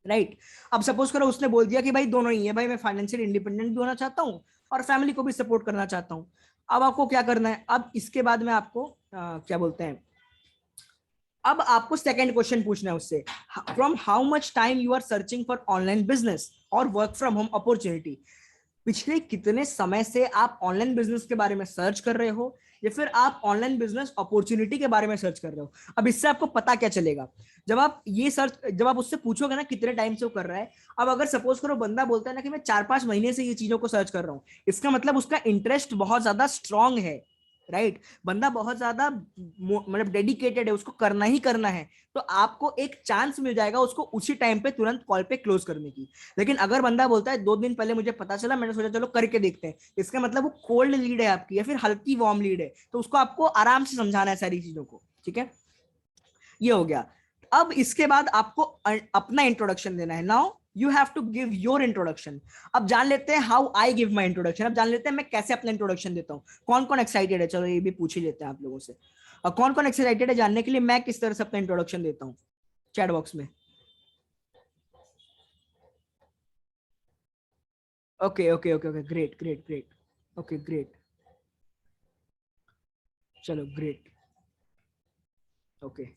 [SPEAKER 1] राइट। अब सपोज करो उसने बोल दिया कि भाई दोनों ही है, भाई मैं फाइनेंशियल इंडिपेंडेंट भी होना चाहता हूँ और फैमिली को भी सपोर्ट करना चाहता हूँ। अब आपको क्या करना है, अब इसके बाद में आपको क्या बोलते हैं, अब आपको सेकंड क्वेश्चन पूछना है उससे, from how much time you are searching for online business और वर्क फ्रॉम होम अपॉर्चुनिटी, पिछले कितने समय से आप ऑनलाइन बिजनेस के बारे में सर्च कर रहे हो या फिर आप ऑनलाइन बिजनेस अपॉर्चुनिटी के बारे में सर्च कर रहे हो। अब इससे आपको पता क्या चलेगा, जब आप ये सर्च, जब आप उससे पूछोगे ना कितने टाइम से वो कर रहा है, अब अगर सपोज करो बंदा बोलता है ना कि मैं 4-5 महीने से ये चीजों को सर्च कर रहा हूँ, इसका मतलब उसका इंटरेस्ट बहुत ज्यादा स्ट्रांग है, राइट। बंदा बहुत ज्यादा मतलब डेडिकेटेड है, उसको करना ही करना है, तो आपको एक चांस मिल जाएगा उसको उसी टाइम पे तुरंत कॉल पे क्लोज करने की। लेकिन अगर बंदा बोलता है 2 दिन पहले मुझे पता चला, मैंने सोचा चलो करके देखते हैं, इसका मतलब वो कोल्ड लीड है आपकी या फिर हल्की वार्म लीड है, तो उसको आपको आराम से समझाना है सारी चीजों को, ठीक है। ये हो गया। अब इसके बाद आपको अपना इंट्रोडक्शन देना है, now you have to give your introduction. अब जान लेते हैं how I give my introduction, अब जान लेते हैं मैं कैसे अपना इंट्रोडक्शन देता हूँ। कौन कौन एक्साइटेड है, चलो ये भी पूछ ही लेते हैं आप लोगों से, और कौन कौन एक्साइटेड है जानने के लिए मैं किस तरह से अपना इंट्रोडक्शन देता हूँ, चैट बॉक्स में। Okay okay okay okay, great great great, okay great, चलो ग्रेट, ओके,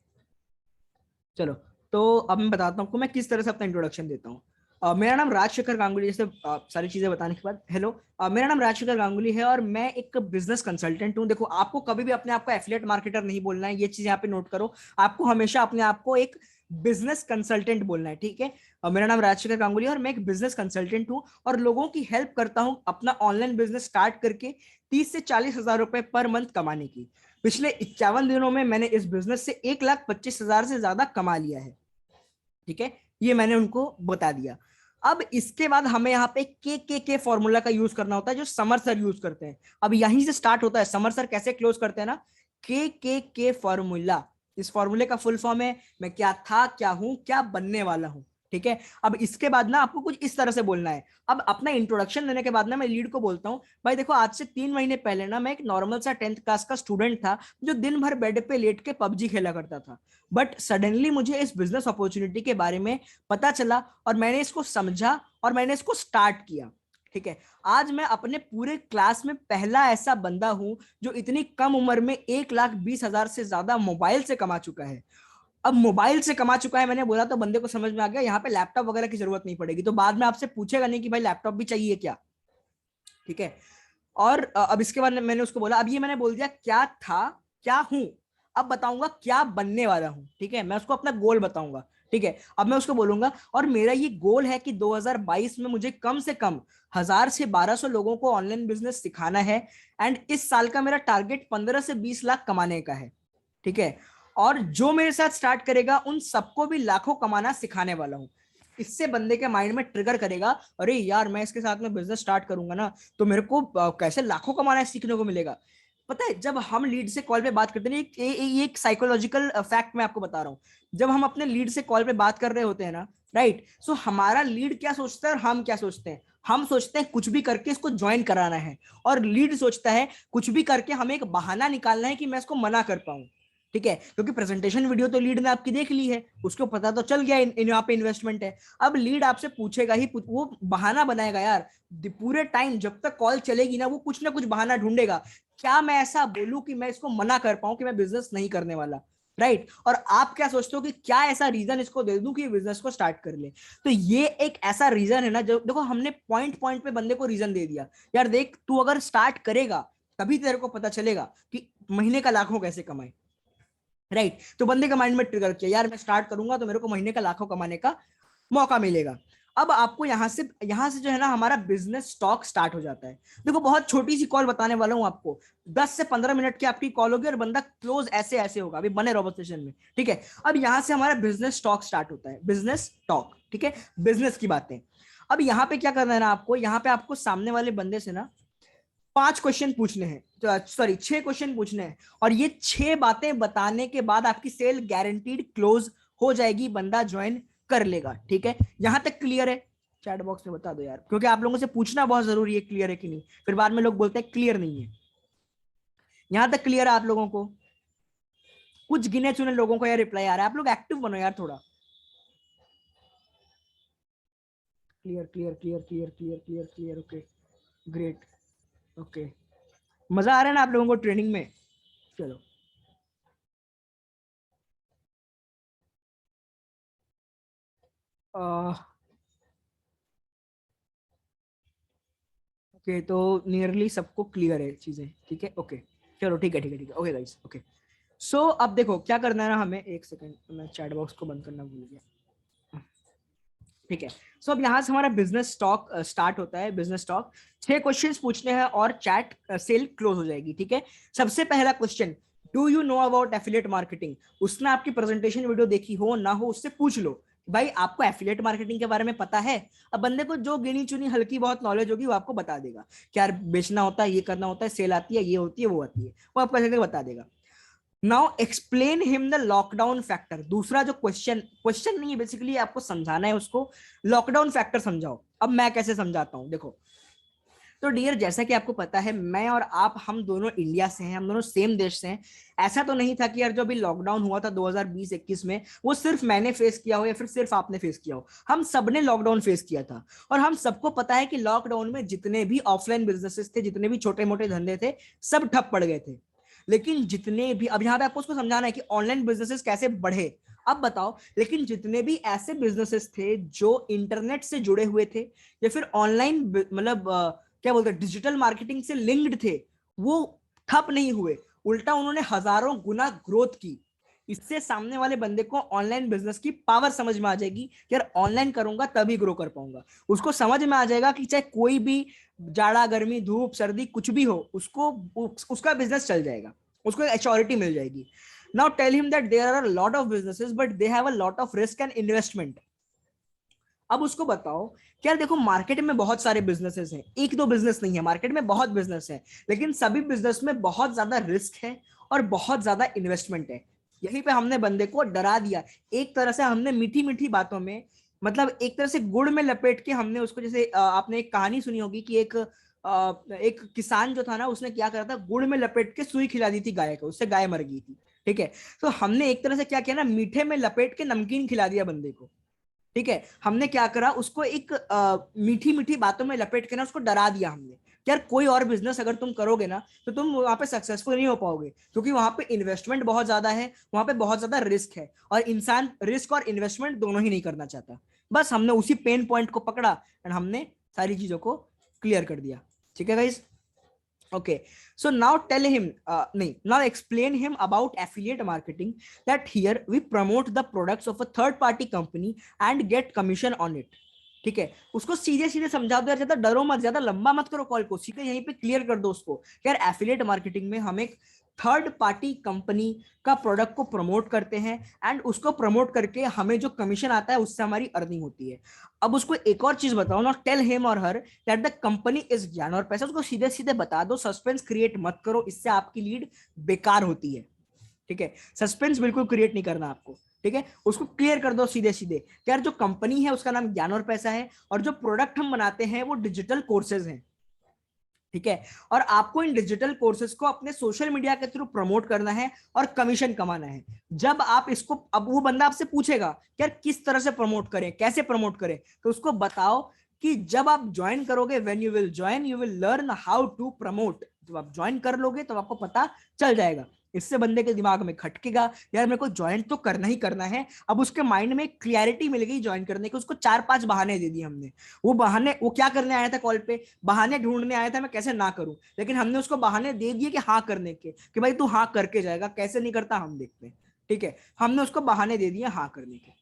[SPEAKER 1] चलो। तो अब मैं बताता हूँ मैं किस तरह से अपना इंट्रोडक्शन देता हूँ। मेरा नाम राजशेखर गांगुली, जैसे सारी चीजें बताने के बाद, हेलो, मेरा नाम राजशेखर गांगुली है और मैं एक बिजनेस कंसल्टेंट हूँ। देखो आपको कभी भी अपने आप को एफिलिएट मार्केटर नहीं बोलना है, ये चीज यहाँ पे नोट करो, आपको हमेशा अपने आप को एक बिजनेस कंसल्टेंट बोलना है, ठीक है। मेरा नाम राजशेखर गांगुली है और मैं एक बिजनेस कंसल्टेंट हूँ और लोगों की हेल्प करता हूँ अपना ऑनलाइन बिजनेस स्टार्ट करके 30 से 40 हजार रुपए पर मंथ कमाने की। पिछले 51 दिनों में मैंने इस बिजनेस से 1,25,000 से ज्यादा कमा लिया है, ठीक है, ये मैंने उनको बता दिया। अब इसके बाद हमें यहाँ पे के फॉर्मूला का यूज करना होता है जो समर सर यूज करते हैं। अब यहीं से स्टार्ट होता है, समर सर कैसे क्लोज करते हैं ना, के फॉर्मूला, इस फॉर्मूले का फुल फॉर्म है मैं क्या था, क्या हूं, क्या बनने वाला हूं, ठीक है। अब इसके बाद ना आपको कुछ इस तरह से बोलना है। अब अपना इंट्रोडक्शन देने के बाद ना मैं लीड को बोलता हूं, भाई देखो आज से 3 महीने पहले ना मैं एक नॉर्मल सा 10th क्लास का स्टूडेंट था जो दिन भर बेड पे लेट के पबजी खेला करता था, बट सडनली मुझे इस बिजनेस अपॉर्चुनिटी के बारे में पता चला और मैंने इसको समझा और मैंने इसको स्टार्ट किया, ठीक है। आज मैं अपने पूरे क्लास में पहला ऐसा बंदा हूं जो इतनी कम उम्र में 1,20,000 से ज्यादा मोबाइल से कमा चुका है। अब मोबाइल से कमा चुका है मैंने बोला तो बंदे को समझ में आ गया यहाँ पे लैपटॉप वगैरह की जरूरत नहीं पड़ेगी, तो बाद में आपसे पूछेगा नहीं कि भाई लैपटॉप भी चाहिए क्या, ठीक है। और अब इसके बाद मैंने उसको बोला, अब ये मैंने बोल दिया क्या था, क्या हूं, अब बताऊंगा क्या बनने वाला हूं, ठीक है, मैं उसको अपना गोल बताऊंगा, ठीक है। अब मैं उसको बोलूंगा और मेरा ये गोल है कि 2022 में मुझे कम से कम 1,000 से 1,200 लोगों को ऑनलाइन बिजनेस सिखाना है, एंड इस साल का मेरा टारगेट 15 से 20 लाख कमाने का है, ठीक है। और जो मेरे साथ स्टार्ट करेगा उन सबको भी लाखों कमाना सिखाने वाला हूं। इससे बंदे के माइंड में ट्रिगर करेगा, अरे यार मैं इसके साथ में बिजनेस स्टार्ट करूंगा ना तो मेरे को कैसे लाखों कमाना है सीखने को मिलेगा। पता है जब हम लीड से कॉल पे बात करते हैं, एक साइकोलॉजिकल फैक्ट मैं आपको बता रहा हूँ, जब हम अपने लीड से कॉल पे बात कर रहे होते हैं ना, राइट, सो हमारा लीड क्या सोचता है और हम क्या सोचते हैं, हम सोचते हैं कुछ भी करके इसको ज्वाइन कराना है, और लीड सोचता है कुछ भी करके हमें एक बहाना निकालना है कि मैं इसको मना कर पाऊं, ठीक है। क्योंकि प्रेजेंटेशन वीडियो तो लीड ने आपकी देख ली है, उसको पता तो चल गया यहाँ पे इन्वेस्टमेंट है। अब लीड आपसे पूछेगा ही, वो बहाना बनाएगा यार, पूरे टाइम जब तक कॉल चलेगी ना वो कुछ ना कुछ बहाना ढूंढेगा, क्या मैं ऐसा बोलूं कि मैं इसको मना कर पाऊं कि मैं बिजनेस नहीं करने वाला, राइट। और आप क्या सोचते हो कि क्या ऐसा रीजन इसको दे दूं कि बिजनेस को स्टार्ट कर ले। तो ये एक ऐसा रीजन है ना, जो देखो हमने पॉइंट पॉइंट पे बंदे को रीजन दे दिया, यार देख तू अगर स्टार्ट करेगा तभी तेरे को पता चलेगा कि महीने का लाखों कैसे कमाए, राइट। तो बंदे का माइंड में ट्रिगर किया, यार मैं स्टार्ट करूंगा तो मेरे को महीने का लाखों कमाने का मौका मिलेगा। अब आपको यहां से जो है ना हमारा बिजनेस टॉक स्टार्ट हो जाता है। देखो बहुत छोटी सी कॉल बताने वाला हूं आपको, 10 से 15 मिनट की आपकी कॉल होगी और बंदा क्लोज ऐसे ऐसे होगा, अभी बने रहो स्टेशन में, ठीक है। अब यहां से हमारा बिजनेस टॉक स्टार्ट होता है, बिजनेस टॉक, ठीक है, बिजनेस की बातें। अब यहाँ पे क्या करना है ना आपको, यहाँ पे आपको सामने वाले बंदे से ना 5 क्वेश्चन पूछने हैं, तो सॉरी 6 क्वेश्चन पूछने हैं, और ये 6 बातें बताने के बाद आपकी सेल गारंटीड क्लोज हो जाएगी, बंदा ज्वाइन कर लेगा। ठीक है, यहां तक क्लियर है? चैट बॉक्स में बता दो यार, क्योंकि आप लोगों से पूछना बहुत जरूरी है क्लियर है कि नहीं, फिर बाद में लोग बोलते हैं क्लियर नहीं है। यहां तक क्लियर है आप लोगों को? कुछ गिने चुने लोगों को यार रिप्लाई आ रहा है, आप लोग एक्टिव बनो यार थोड़ा। Clear clear clear clear clear clear clear, okay great, okay. मजा आ रहा है ना आप लोगों को ट्रेनिंग में? चलो ओके, तो नियरली सबको क्लियर है चीजें, ठीक है, ओके। चलो ठीक है ठीक है ठीक है, ओके गाइस, ओके। सो अब देखो क्या करना है ना हमें, एक सेकंड मैं चैट बॉक्स को बंद करना भूल गया। ठीक है, सो अब यहाँ से हमारा बिजनेस टॉक स्टार्ट होता है। बिजनेस टॉक 6 क्वेश्चंस पूछने हैं और चैट सेल क्लोज हो जाएगी। ठीक है, सबसे पहला question, do you know about affiliate marketing? उसने आपकी प्रेजेंटेशन वीडियो देखी हो ना हो, उससे पूछ लो भाई आपको एफिलिएट मार्केटिंग के बारे में पता है? अब बंदे को जो गिनी चुनी हल्की बहुत नॉलेज होगी वो आपको बता देगा, क्या बेचना होता है, ये करना होता है, सेल आती है, ये होती है, वो आती है, वो आपको ऐसे बता देगा। Now explain him the lockdown factor. दूसरा जो क्वेश्चन, क्वेश्चन नहीं है बेसिकली, आपको समझाना है उसको, लॉकडाउन फैक्टर समझाओ। अब मैं कैसे समझाता हूं देखो। तो डियर, जैसा कि आपको पता है मैं और आप हम दोनों इंडिया से हैं, हम दोनों सेम देश से हैं। ऐसा तो नहीं था कि यार जो अभी लॉकडाउन हुआ था 2020-21 में, वो सिर्फ मैंने फेस किया हो या फिर सिर्फ आपने फेस किया हो। हम सबने लॉकडाउन फेस किया था। और हम सबको पता है कि लॉकडाउन में जितने भी ऑफलाइन बिजनेसेस थे, जितने भी छोटे मोटे धंधे थे, सब ठप पड़ गए थे। लेकिन जितने भी, अब यहाँ पे आपको उसको समझाना है कि ऑनलाइन बिजनेसेस कैसे बढ़े। अब बताओ, लेकिन जितने भी ऐसे बिजनेसेस थे जो इंटरनेट से जुड़े हुए थे या फिर ऑनलाइन मतलब क्या बोलते हैं डिजिटल मार्केटिंग से लिंक्ड थे, वो ठप नहीं हुए, उल्टा उन्होंने हजारों गुना ग्रोथ की। इससे सामने वाले बंदे को ऑनलाइन बिजनेस की पावर समझ में आ जाएगी कि यार ऑनलाइन करूंगा तभी ग्रो कर पाऊंगा। उसको समझ में आ जाएगा कि चाहे कोई भी जाड़ा गर्मी धूप सर्दी कुछ भी हो, उसको उसका बिजनेस चल जाएगा, उसको एश्योरिटी मिल जाएगी। Now tell him that there are lot of businesses but they have a lot of risk and investment. अब उसको बताओ कि यार देखो मार्केट में बहुत सारे बिजनेसेस हैं, एक दो बिजनेस नहीं है, मार्केट में बहुत बिजनेस है, लेकिन सभी बिजनेस में बहुत ज्यादा रिस्क है और बहुत ज्यादा इन्वेस्टमेंट है। यहीं पे हमने बंदे को डरा दिया, एक तरह से हमने मीठी मीठी बातों में, मतलब एक तरह से गुड़ में लपेट के हमने उसको, जैसे आपने एक कहानी सुनी होगी कि एक किसान जो था ना, उसने क्या करा था, गुड़ में लपेट के सुई खिला दी थी गाय को, उससे गाय मर गई थी। ठीक है, तो हमने एक तरह से क्या किया ना, मीठे में लपेट के नमकीन खिला दिया बंदे को। ठीक है, हमने क्या करा, उसको एक मीठी मीठी बातों में लपेट के ना उसको डरा दिया हमने कि यार कोई और बिजनेस अगर तुम करोगे ना तो तुम वहां पे सक्सेसफुल नहीं हो पाओगे, क्योंकि वहां पे इन्वेस्टमेंट बहुत ज्यादा है, वहां पे बहुत ज्यादा रिस्क है, और इंसान रिस्क और इन्वेस्टमेंट दोनों ही नहीं करना चाहता। बस हमने उसी पेन पॉइंट को पकड़ा एंड हमने सारी चीजों को क्लियर कर दिया। ठीक है guys, okay, so now tell him now explain him about affiliate marketing, that here we promote the products of a third party company and get commission on it. ठीक है, उसको सीधे सीधे समझा दो यार, ज्यादा डरो मत, ज्यादा लंबा मत करो कॉल को, सीधे यहीं पे क्लियर कर दो उसको यार एफिलिएट मार्केटिंग में हम एक थर्ड पार्टी कंपनी का प्रोडक्ट को प्रमोट करते हैं एंड उसको प्रमोट करके हमें जो कमीशन आता है उससे हमारी अर्निंग होती है। अब उसको एक और चीज बताओ ना, टेल हिम और her that the company is ज्ञान और पैसा। उसको सीधे सीधे बता दो, सस्पेंस क्रिएट मत करो, इससे आपकी लीड बेकार होती है। ठीक है, सस्पेंस बिल्कुल क्रिएट नहीं करना आपको। ठीक है, उसको क्लियर कर दो सीधे सीधे, यार जो कंपनी है उसका नाम ज्ञान और पैसा है, और जो प्रोडक्ट हम बनाते हैं वो डिजिटल कोर्सेज हैं। ठीक है, और आपको इन डिजिटल कोर्सेज को अपने सोशल मीडिया के थ्रू प्रमोट करना है और कमीशन कमाना है। जब आप इसको, अब वो बंदा आपसे पूछेगा कि यार किस तरह से प्रमोट करें, कैसे प्रमोट करें, तो उसको बताओ कि जब आप ज्वाइन करोगे, when you will join you will learn how to promote. जब आप ज्वाइन कर लोगे तो आपको पता चल जाएगा। इससे बंदे के दिमाग में खटकेगा, यार मेरे को ज्वाइन तो करना ही करना है। अब उसके माइंड में क्लियरिटी मिल गई ज्वाइन करने की, उसको 4-5 बहाने दे दिए हमने। वो बहाने, वो क्या करने आया था कॉल पे, बहाने ढूंढने आया था मैं कैसे ना करूं, लेकिन हमने उसको बहाने दे दिए कि हाँ करने के, कि भाई तू हाँ करके जाएगा, कैसे नहीं करता हम देखते हैं। ठीक है, हमने उसको बहाने दे दिए हाँ करने के।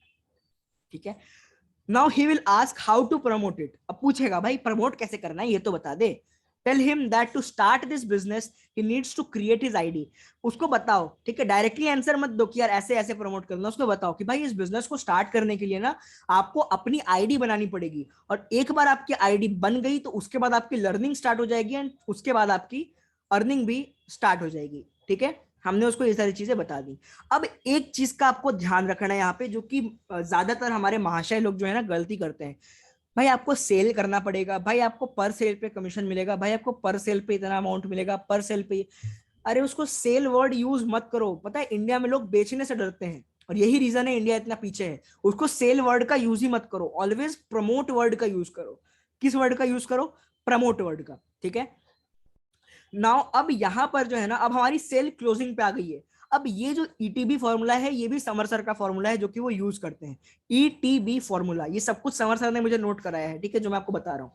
[SPEAKER 1] ठीक है, now he will ask how to promote it. अब पूछेगा भाई प्रमोट कैसे करना है ये तो बता दे। Tell him that to start this business he needs to create his ID. उसको बताओ, ठीक है, डायरेक्टली आंसर मत दो कि यार ऐसे ऐसे प्रमोट करना, उसको बताओ कि भाई इस बिजनेस को स्टार्ट करने के लिए ना आपको अपनी आईडी बनानी पड़ेगी, और एक बार आपकी आईडी बन गई तो उसके बाद आपकी लर्निंग स्टार्ट हो जाएगी एंड उसके बाद आपकी अर्निंग भी स्टार्ट हो जाएगी। ठीक है, हमने उसको ये सारी चीजें बता दी। अब एक चीज का आपको ध्यान रखना है यहाँ पे, जो कि ज्यादातर हमारे महाशय लोग जो है ना गलती करते हैं। भाई आपको सेल करना पड़ेगा, भाई आपको पर सेल पे कमीशन मिलेगा, भाई आपको पर सेल पे इतना अमाउंट मिलेगा, पर सेल पे। अरे उसको सेल वर्ड यूज मत करो। पता है इंडिया में लोग बेचने से डरते हैं, और यही रीजन है इंडिया इतना पीछे है। उसको सेल वर्ड का यूज ही मत करो, ऑलवेज प्रमोट वर्ड का यूज करो। किस वर्ड का यूज करो? प्रमोट वर्ड का, ठीक है। नाउ अब यहां पर जो है ना, अब हमारी सेल क्लोजिंग पे आ गई है। अब ये जो ईटीबी फॉर्मूला है, ये भी समर सर का फॉर्मूला है जो कि वो यूज करते हैं। ईटीबी फॉर्मूला, ये सब कुछ समर सर ने मुझे नोट कराया है, ठीक है, जो मैं आपको बता रहा हूँ।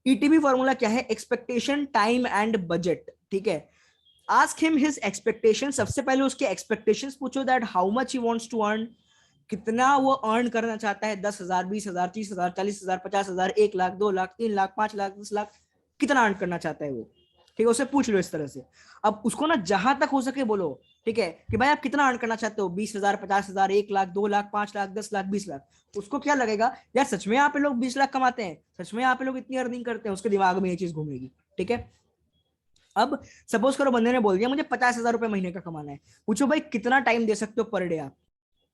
[SPEAKER 1] ईटीबी फॉर्मूला क्या है? एक्सपेक्टेशन, टाइम एंड बजट, ठीक है। आस्क हिम हिज एक्सपेक्टेशन, सबसे पहले उसके एक्सपेक्टेशंस पूछो, that how much he wants to earn, कितना वो अर्न करना चाहता है। 10,000, 20,000, 30,000, 40,000, 50,000, 1 लाख, 2 लाख, 3 लाख, 5 लाख, 10 लाख, कितना अर्न करना चाहता है वो, ठीक है। उसे पूछ लो इस तरह से। अब उसको ना जहां तक हो सके बोलो, ठीक है, कि भाई आप कितना अर्न करना चाहते हो? 20,000, 50,000, 1 लाख, 2 लाख, 5 लाख, 10 लाख, 20 लाख। उसको क्या लगेगा, यार सच में यहाँ पे लोग 20 लाख कमाते हैं, सच में यहाँ पे लोग इतनी अर्निंग करते हैं, उसके दिमाग में ये चीज घूमेगी, ठीक है। अब सपोज करो बंदे ने बोल दिया मुझे 50,000 रुपए महीने का कमाना है। पूछो भाई कितना टाइम दे सकते हो पर डे आप,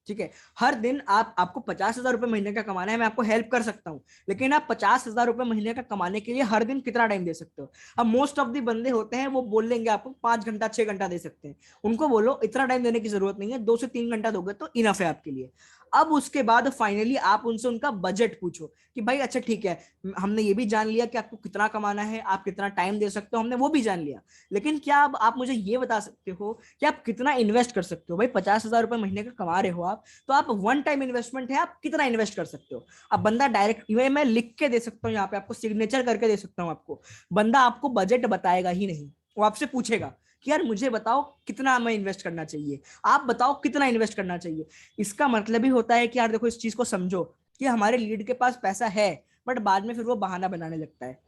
[SPEAKER 1] ठीक है। हर दिन आपको 50,000 रुपए महीने का कमाना है, मैं आपको हेल्प कर सकता हूं, लेकिन आप 50,000 रुपए महीने का कमाने के लिए हर दिन कितना टाइम दे सकते हो? अब मोस्ट ऑफ द बंदे होते हैं वो बोल लेंगे आपको 5 घंटा, 6 घंटा दे सकते हैं। उनको बोलो इतना टाइम देने की जरूरत नहीं है, 2 से 3 घंटा दोगे तो इनफ है आपके लिए। अब उसके बाद फाइनली आप उनसे उनका बजट पूछो कि भाई अच्छा ठीक है, हमने ये भी जान लिया कि आपको कितना कमाना है, आप कितना टाइम दे सकते हो, हमने वो भी जान लिया, लेकिन क्या अब आप मुझे ये बता सकते हो कि आप कितना इन्वेस्ट कर सकते हो? भाई 50,000 रुपए महीने का कमा रहे हो आप, तो आप वन टाइम इन्वेस्टमेंट है, आप कितना इन्वेस्ट कर सकते हो? अब बंदा डायरेक्ट, ये मैं लिख के दे सकता हूँ यहाँ पे, आपको सिग्नेचर करके दे सकता हूँ आपको। बंदा आपको बजट बताएगा ही नहीं, वो आपसे पूछेगा कि यार मुझे बताओ कितना हमें इन्वेस्ट करना चाहिए, आप बताओ कितना इन्वेस्ट करना चाहिए। इसका मतलब ही होता है कि यार देखो इस चीज को समझो कि हमारे लीड के पास पैसा है, बट बाद में फिर वो बहाना बनाने लगता है।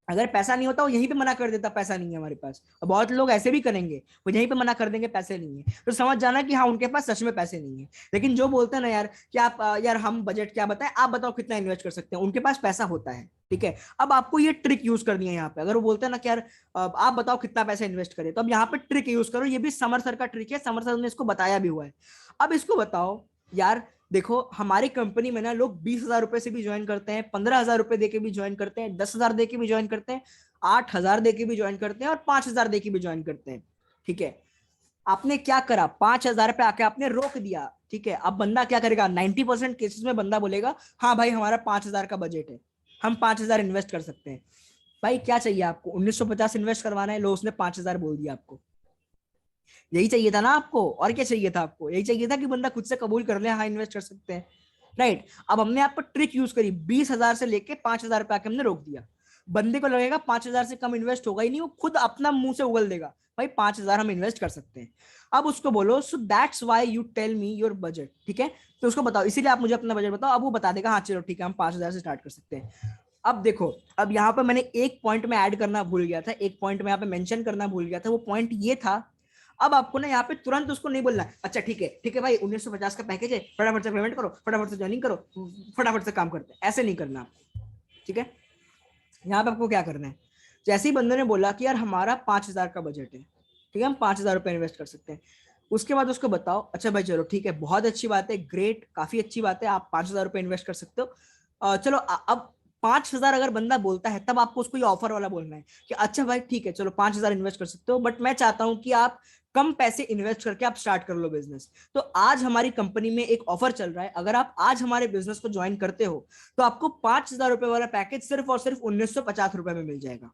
[SPEAKER 1] अगर पैसा नहीं होता वो यहीं पे मना कर देता पैसा नहीं है हमारे पास, और बहुत लोग ऐसे भी करेंगे, वो यहीं पे मना कर देंगे पैसे नहीं है, तो समझ जाना कि हाँ उनके पास सच में पैसे नहीं है। लेकिन जो बोलते हैं ना यार कि आप यार हम बजट क्या बताएं, आप बताओ कितना इन्वेस्ट कर सकते हैं, उनके पास पैसा होता है, ठीक है। अब आपको ये ट्रिक यूज करनी है यहाँ पे। अगर वो बोलते हैं ना कि यार आप बताओ कितना पैसा इन्वेस्ट करें, तो अब यहाँ पे ट्रिक यूज करो। ये भी समर सर का ट्रिक है, समर सर ने इसको बताया भी हुआ है। अब इसको बताओ यार, देखो हमारी कंपनी में ना लोग 20,000 रुपए से भी ज्वाइन करते हैं, 15,000 रुपए दे के भी ज्वाइन करते हैं, 10,000 दे के भी ज्वाइन करते हैं, 8,000 दे के भी ज्वाइन करते हैं, और 5,000 दे के भी ज्वाइन करते हैं, ठीक है। आपने क्या करा, 5,000 पे आके आपने रोक दिया, ठीक है। अब बंदा क्या करेगा? 90% केसेस में बंदा बोलेगा हाँ भाई हमारा 5,000 का बजट है, हम 5,000 इन्वेस्ट कर सकते हैं। भाई क्या चाहिए आपको? 1950 इन्वेस्ट करवाना है, लो उसने 5,000 बोल दिया आपको। यही चाहिए था ना आपको? और क्या चाहिए था आपको? यही चाहिए था कि बंदा खुद से कबूल कर ले हाँ इन्वेस्ट कर सकते हैं, राइट। अब हमने आप पर ट्रिक यूज करी, 20,000 से लेके 5,000 पे आके हमने रोक दिया। बंदे को लगेगा 5,000 से कम इन्वेस्ट होगा ही नहीं, वो खुद अपना मुंह से उगल देगा भाई 5,000 हम इन्वेस्ट कर सकते हैं। अब उसको बोलो so that's why you tell me your budget, ठीक है। तो उसको बताओ इसीलिए आप मुझे अपना बजट बताओ। अब वो बता देगा हाँ चलो ठीक है हम 5,000 से स्टार्ट कर सकते हैं। अब देखो, अब यहाँ पर मैंने एक पॉइंट में ऐड करना भूल गया था, एक पॉइंट में यहाँ पे मेंशन करना भूल गया था, वो पॉइंट ये था। अब आपको ना यहाँ पे तुरंत उसको नहीं बोलना अच्छा ठीक है भाई 1950 का पैकेज है, फटाफट से पेमेंट करो, फटाफट से ज्वाइनिंग करो, फटाफट से काम करते हैं, ऐसे नहीं करना, ठीक है। यहाँ पे आपको क्या करना है, जैसे ही बंदे ने बोला कि यार हमारा 5,000 का बजट है, ठीक है, हम 5,000 रुपए इन्वेस्ट कर सकते हैं, उसके बाद उसको बताओ अच्छा भाई चलो ठीक है बहुत अच्छी बात है, ग्रेट, काफी अच्छी बात है, आप 5,000 रुपए इन्वेस्ट कर सकते हो। चलो अब 5,000 अगर बंदा बोलता है तब आपको उसको ये ऑफर वाला बोलना है कि अच्छा भाई ठीक है चलो 5,000 इन्वेस्ट कर सकते हो, बट मैं चाहता हूं कि आप कम पैसे इन्वेस्ट करके आप स्टार्ट कर लो बिजनेस। तो आज हमारी कंपनी में एक ऑफर चल रहा है, अगर आप आज हमारे बिजनेस को ज्वाइन करते हो तो आपको 5,000 रुपए वाला पैकेज सिर्फ और सिर्फ 1950 रुपए में मिल जाएगा।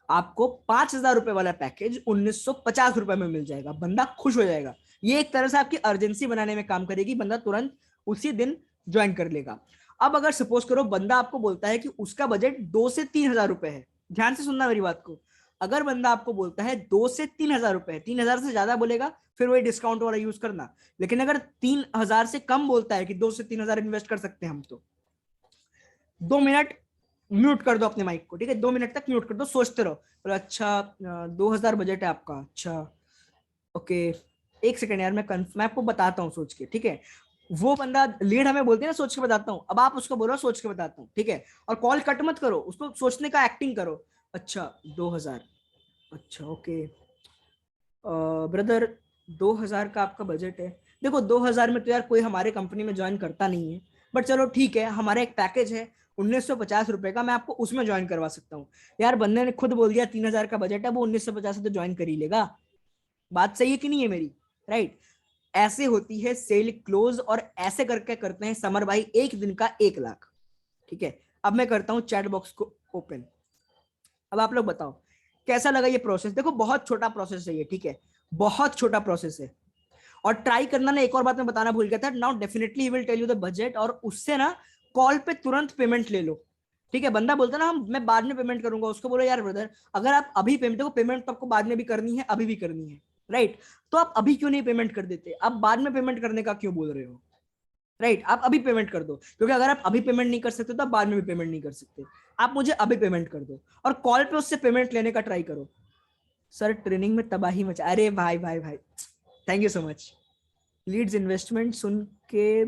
[SPEAKER 1] आपको 5,000 रुपए वाला पैकेज 1950 रुपए में मिल जाएगा, बंदा खुश हो जाएगा। ये एक तरह से आपकी अर्जेंसी बनाने में काम करेगी, बंदा तुरंत उसी दिन ज्वाइन कर लेगा। अब अगर सपोज करो बंदा आपको बोलता है कि उसका बजट 2 से 3 हजार रुपए है, ध्यान से सुनना मेरी बात को। अगर बंदा आपको बोलता है 2 से 3 हजार रुपए, 3,000 से ज्यादा बोलेगा फिर वही डिस्काउंट वाला यूज करना। लेकिन अगर 3,000 से कम बोलता है कि 2 से 3 हजार इन्वेस्ट कर सकते हैं हम, तो 2 मिनट म्यूट कर दो अपने माइक को, ठीक है, 2 मिनट तक म्यूट कर दो, सोचते रहो। बोलो अच्छा 2,000 बजट है आपका, अच्छा ओके, एक सेकंड यार मैं आपको बताता हूँ सोच के, ठीक है। वो बंदा लीड हमें बोलते हैं ना सोच के बताता हूँ, अब आप उसको बोलो सोच के बताता हूँ, ठीक है। और कॉल कट मत करो, उसको सोचने का एक्टिंग करो। अच्छा 2,000, अच्छा ओके, ब्रदर 2000 का आपका बजट है। देखो 2000 में तो यार कोई हमारे कंपनी में ज्वाइन करता नहीं है, बट चलो ठीक है, हमारा एक पैकेज है 1950 रुपए का, मैं आपको उसमें ज्वाइन करवा सकता हूँ। यार बंदे ने खुद बोल दिया 3000 का बजट है, वो 1950 से तो ज्वाइन कर ही लेगा। बात सही है कि नहीं है मेरी? राइट। ऐसे होती है सेल क्लोज, और ऐसे करके करते हैं समर भाई एक दिन का 1 लाख। ठीक है, अब मैं करता हूँ चैट बॉक्स को ओपन। अब आप लोग बताओ कैसा लगा ये प्रोसेस। देखो बहुत छोटा प्रोसेस है ये, ठीक है, बहुत छोटा प्रोसेस है। और ट्राई करना ना, एक और बात मैं बताना भूल गया था, now definitely will tell you the budget, और उससे ना कॉल पे तुरंत पेमेंट ले लो। ठीक है, बंदा बोलता ना हम मैं बाद में पेमेंट करूंगा, उसको बोलो यार ब्रदर अगर आप अभी पेमेंट, देखो पेमेंट तो आपको बाद में भी करनी है, अभी भी करनी है, राइट। तो आप अभी क्यों नहीं पेमेंट कर देते, आप बाद में पेमेंट करने का क्यों बोल रहे हो? राइट, आप अभी पेमेंट कर दो, क्योंकि अगर आप अभी पेमेंट नहीं कर सकते तो आप बाद में भी पेमेंट नहीं कर सकते। आप मुझे अभी पेमेंट कर दो और कॉल पे उससे पेमेंट लेने का ट्राई करो। सर ट्रेनिंग में तबाही मचा, अरे भाई भाई भाई, thank you so much. Leads investment सुन के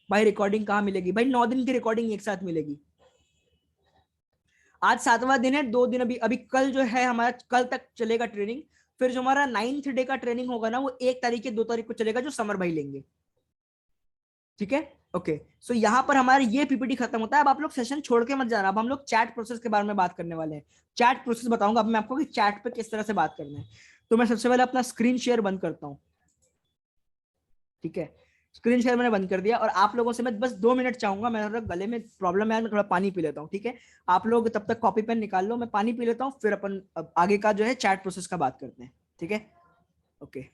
[SPEAKER 1] भाई रिकॉर्डिंग कहाँ मिलेगी भाई? 9 दिन की रिकॉर्डिंग एक साथ मिलेगी। आज 7वां दिन है, 2 दिन अभी अभी कल जो है हमारा, कल तक चलेगा ट्रेनिंग। फिर जो हमारा 9th डे का ट्रेनिंग होगा ना, वो 1 तारीख या 2 तारीख को चलेगा, जो समर भाई लेंगे। ठीक है, ओके। सो यहाँ पर हमारा ये पीपीटी खत्म होता है। अब आप लोग सेशन छोड़ के मत जाना, अब हम लोग चैट प्रोसेस के बारे में बात करने वाले हैं। चैट प्रोसेस बताऊंगा अब मैं आपको कि चैट पे किस तरह से बात करना है। तो मैं सबसे पहले अपना स्क्रीन शेयर बंद करता हूँ। ठीक है, स्क्रीन शेयर मैंने बंद कर दिया, और आप लोगों से मैं बस 2 मिनट चाहूंगा, मैं थोड़ा गले में प्रॉब्लम है, मैं थोड़ा पानी पी लेता हूँ। ठीक है, आप लोग तब तक कॉपी पेन निकाल लो, मैं पानी पी लेता हूँ, फिर अपन अब आगे का जो है चैट प्रोसेस का बात करते हैं। ठीक है, ओके।